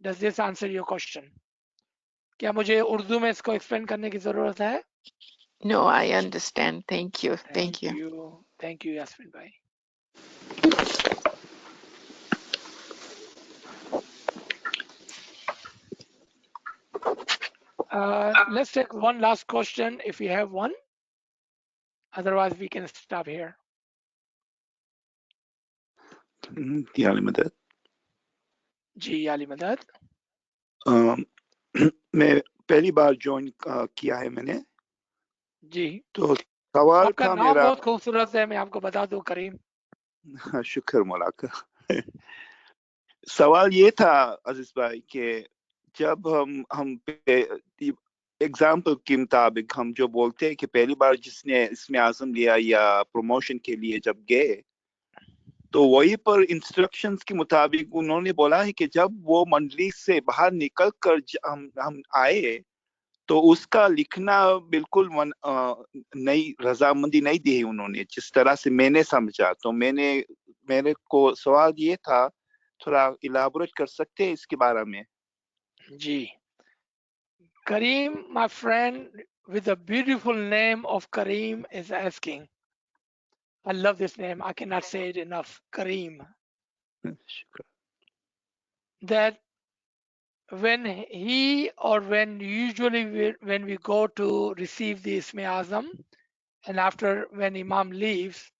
Does this answer your question? क्या मुझे उर्दू में इसको explain करने की जरूरत है? No, I understand. Thank you. Thank you. Thank you, Yasmin bhai. Let's take one last question if you have one. Otherwise, we can stop here. याली मदद जी याली मदद. मैं पहली बार ज्वाइन किया है मैंने. जी. तो सवाल आपका था नाम मेरा. बहुत खूबसूरत है, मैं आपको बता दूं करीम. शुक्र मौला का. सवाल ये था अजीज भाई कि जब हम एग्जाम्पल के मुताबिक हम जो बोलते हैं कि पहली बार जिसने इसमें आज़म लिया या प्रमोशन के लिए जब गए, तो वही पर इंस्ट्रक्शंस के मुताबिक उन्होंने बोला है कि जब वो मंडली से बाहर निकल कर हम आए तो उसका लिखना बिल्कुल नई रजामंदी नहीं दी है उन्होंने, जिस तरह से मैंने समझा. तो मेरे को सवाल ये था, थोड़ा इलाबोरेट कर सकते हैं इसके बारे में? जी. Kareem, my friend with the beautiful name of Kareem is asking. I love this name. I cannot say it enough. Kareem. That when he or when usually when we go to receive the Isme Azam, and after when Imam leaves,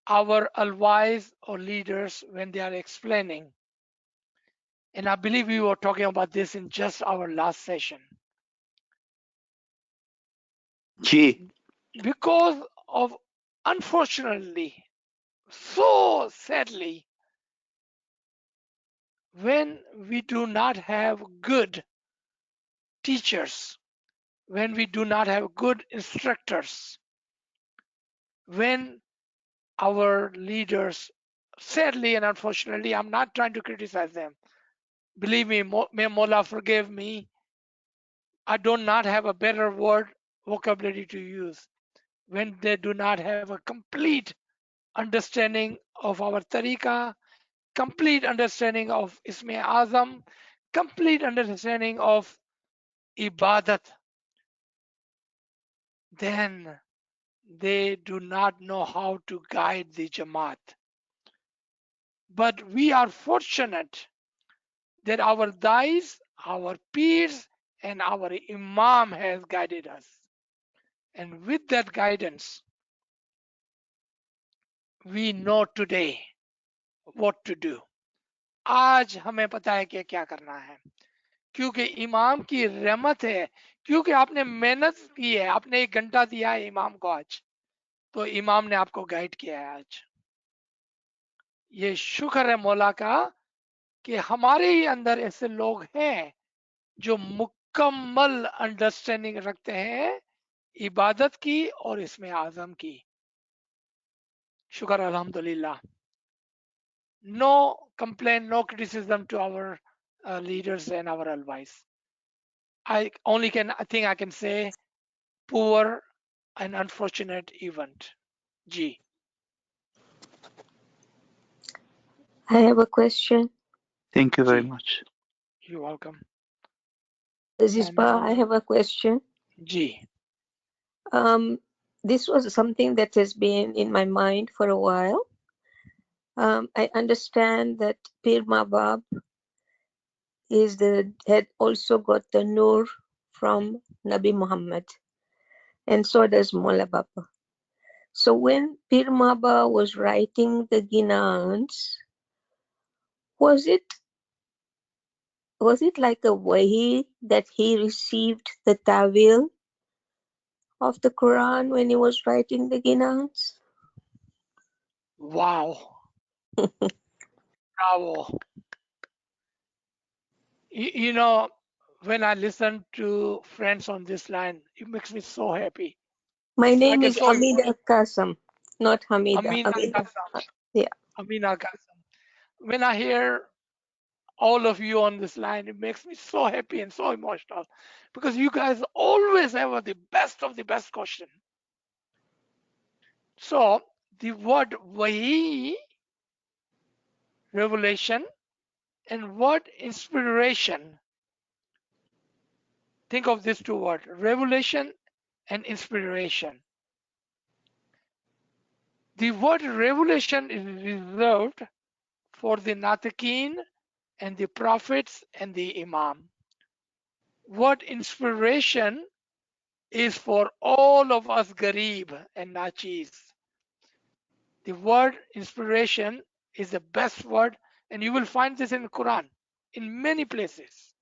our ALWAAZ or leaders, when they are explaining, and I believe we were talking about this in just our last session. Gee. Because of, unfortunately, so sadly, when we do not have good teachers, when we do not have good instructors, when our leaders, sadly and unfortunately, I'm not trying to criticize them. Believe me, may Mola forgive me. I do not have a better word vocabulary to use. When they do not have a complete understanding of our tariqah, complete understanding of Isme Azam, complete understanding of Ibadat, then they do not know how to guide the Jamaat. But we are fortunate that our dais, our peers, and our Imam has guided us. And with that guidance, we know today what to do. आज हमें पता है कि क्या करना है, क्योंकि इमाम की रहमत है, क्योंकि आपने मेहनत की है, आपने 1 घंटा दिया है इमाम को आज, तो इमाम ने आपको गाइड किया है आज. ये शुक्र है मौला का कि हमारे ही अंदर ऐसे लोग हैं जो मुकम्मल अंडरस्टैंडिंग रखते हैं इबादत की और इसमें आजम की. शुक्र अल्हम्दुलिल्लाह. No complaint, no criticism to our leaders and our advice. I think I can say poor and unfortunate event. G. I have a question. Thank you very much. You're welcome. Azizba, I have a question. G. This was something that has been in my mind for a while. I understand that Pir Mabab had also got the Nur from Nabi Muhammad, and so does Mola Baba. So when Pir Maba was writing the Ginans, was it like a wahi that he received the Tawil of the Quran when he was writing the Ginans? Wow. Bravo. You know, when I listen to friends on this line, it makes me so happy. My name is Amina Kasam, not Hamida. Amina Kasam. Yeah. Amina Kasam. When I hear all of you on this line. It makes me so happy and so emotional because you guys always have the best of the best question. So the word wahi, revelation, and word inspiration. Think of these two words, revelation and inspiration. The word revelation is reserved for the Natiqeen and the prophets and the Imam. Word inspiration is for all of us Garib and Nachis. The word inspiration is the best word, and you will find this in the Quran in many places.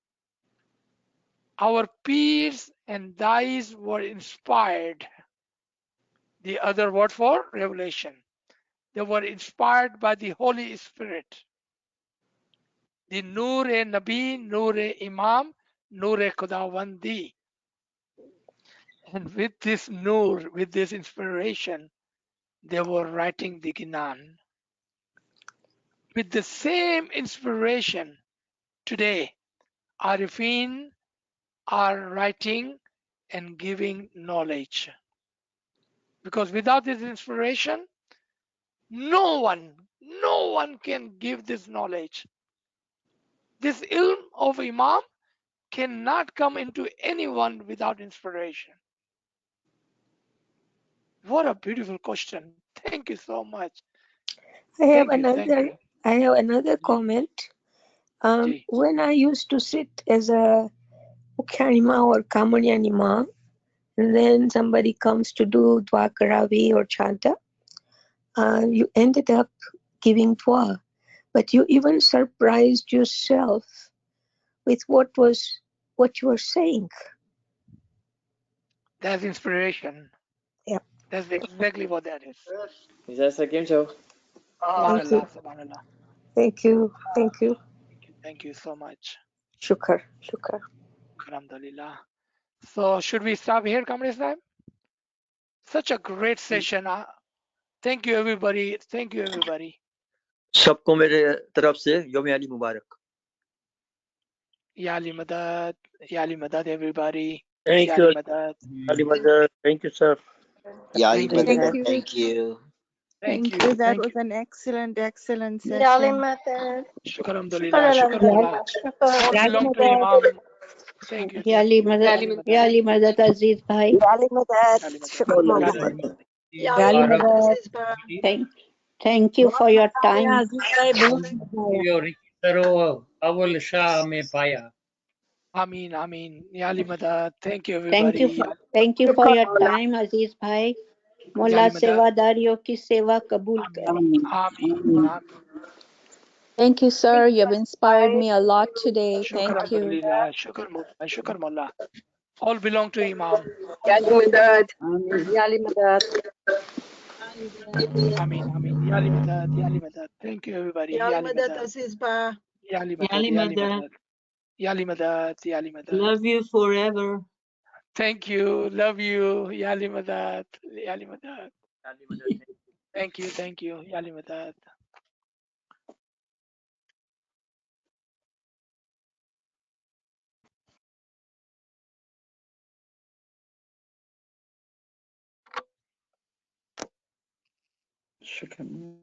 Our peers and dais were inspired. The other word for revelation. They were inspired by the Holy Spirit. The Noor-e-Nabi, Noor-e-Imam, Noor-e-Khudawandi. And with this Noor, with this inspiration, they were writing the Ginan. With the same inspiration, today, Arifin are writing and giving knowledge. Because without this inspiration, no one can give this knowledge. This ilm of Imam cannot come into anyone without inspiration. What a beautiful question. Thank you so much. I have Thank you. another comment. Ji. When I used to sit as a Mukhanima or Kamanyanima, and then somebody comes to do Dua Karavi or Chanta, you ended up giving Dua. But you even surprised yourself with what you were saying. That's inspiration. Yeah. That's exactly what that is. Thank you. Subhanallah, subhanallah. Thank you. Thank you so much. Shukr. Alhamdulillah. So should we stop here, Kamri Sahib? Such a great session. Thank you everybody. Thank you everybody. सबको मेरे तरफ से योम अली मुबारक. Ya Ali Madad everybody. Thank Ya you, Ali Madad. Ali Madar. Thank you, sir. Yali Thank you. Madad, thank you. Thank you. That Thank was you. an excellent Yali session. Madad. Shukr alhamdulillah. Shukr Allah. All Yali belong to Madad. Imam. Thank you. Yali Madad Aziz Bhai. Yali Madad. Yali Madad. Shukr Mawla. Yali Madad. Thank you for your time. Your Saro Awal Shah में पाया. Ameen, Ameen. Ya Ali Madad. Thank you everybody. Thank you for your time, Aziz Bhai. Mola Yali Madad. सेवादारियों की सेवा कबूल करे. Ameen. Thank you, sir. You have inspired me a lot today. Shukr Thank you. alhamdulillah. Shukr Mullah. Shukr Mullah. All belong to Imam. Yali Madad. Yali Madad. Ameen. Ya Ali Madad. Ya Ali Madad. Thank you everybody. Ya Ali Madad. Ya Ali Madad. Yali Ya Ali Madad. Madad. Ya Ali Madad. Ya Ali Madad. Love you forever. Thank you. Love you. Ya Ali Madad. Ya Ali Madad. Thank you. Ya Ali Madad. Shukran.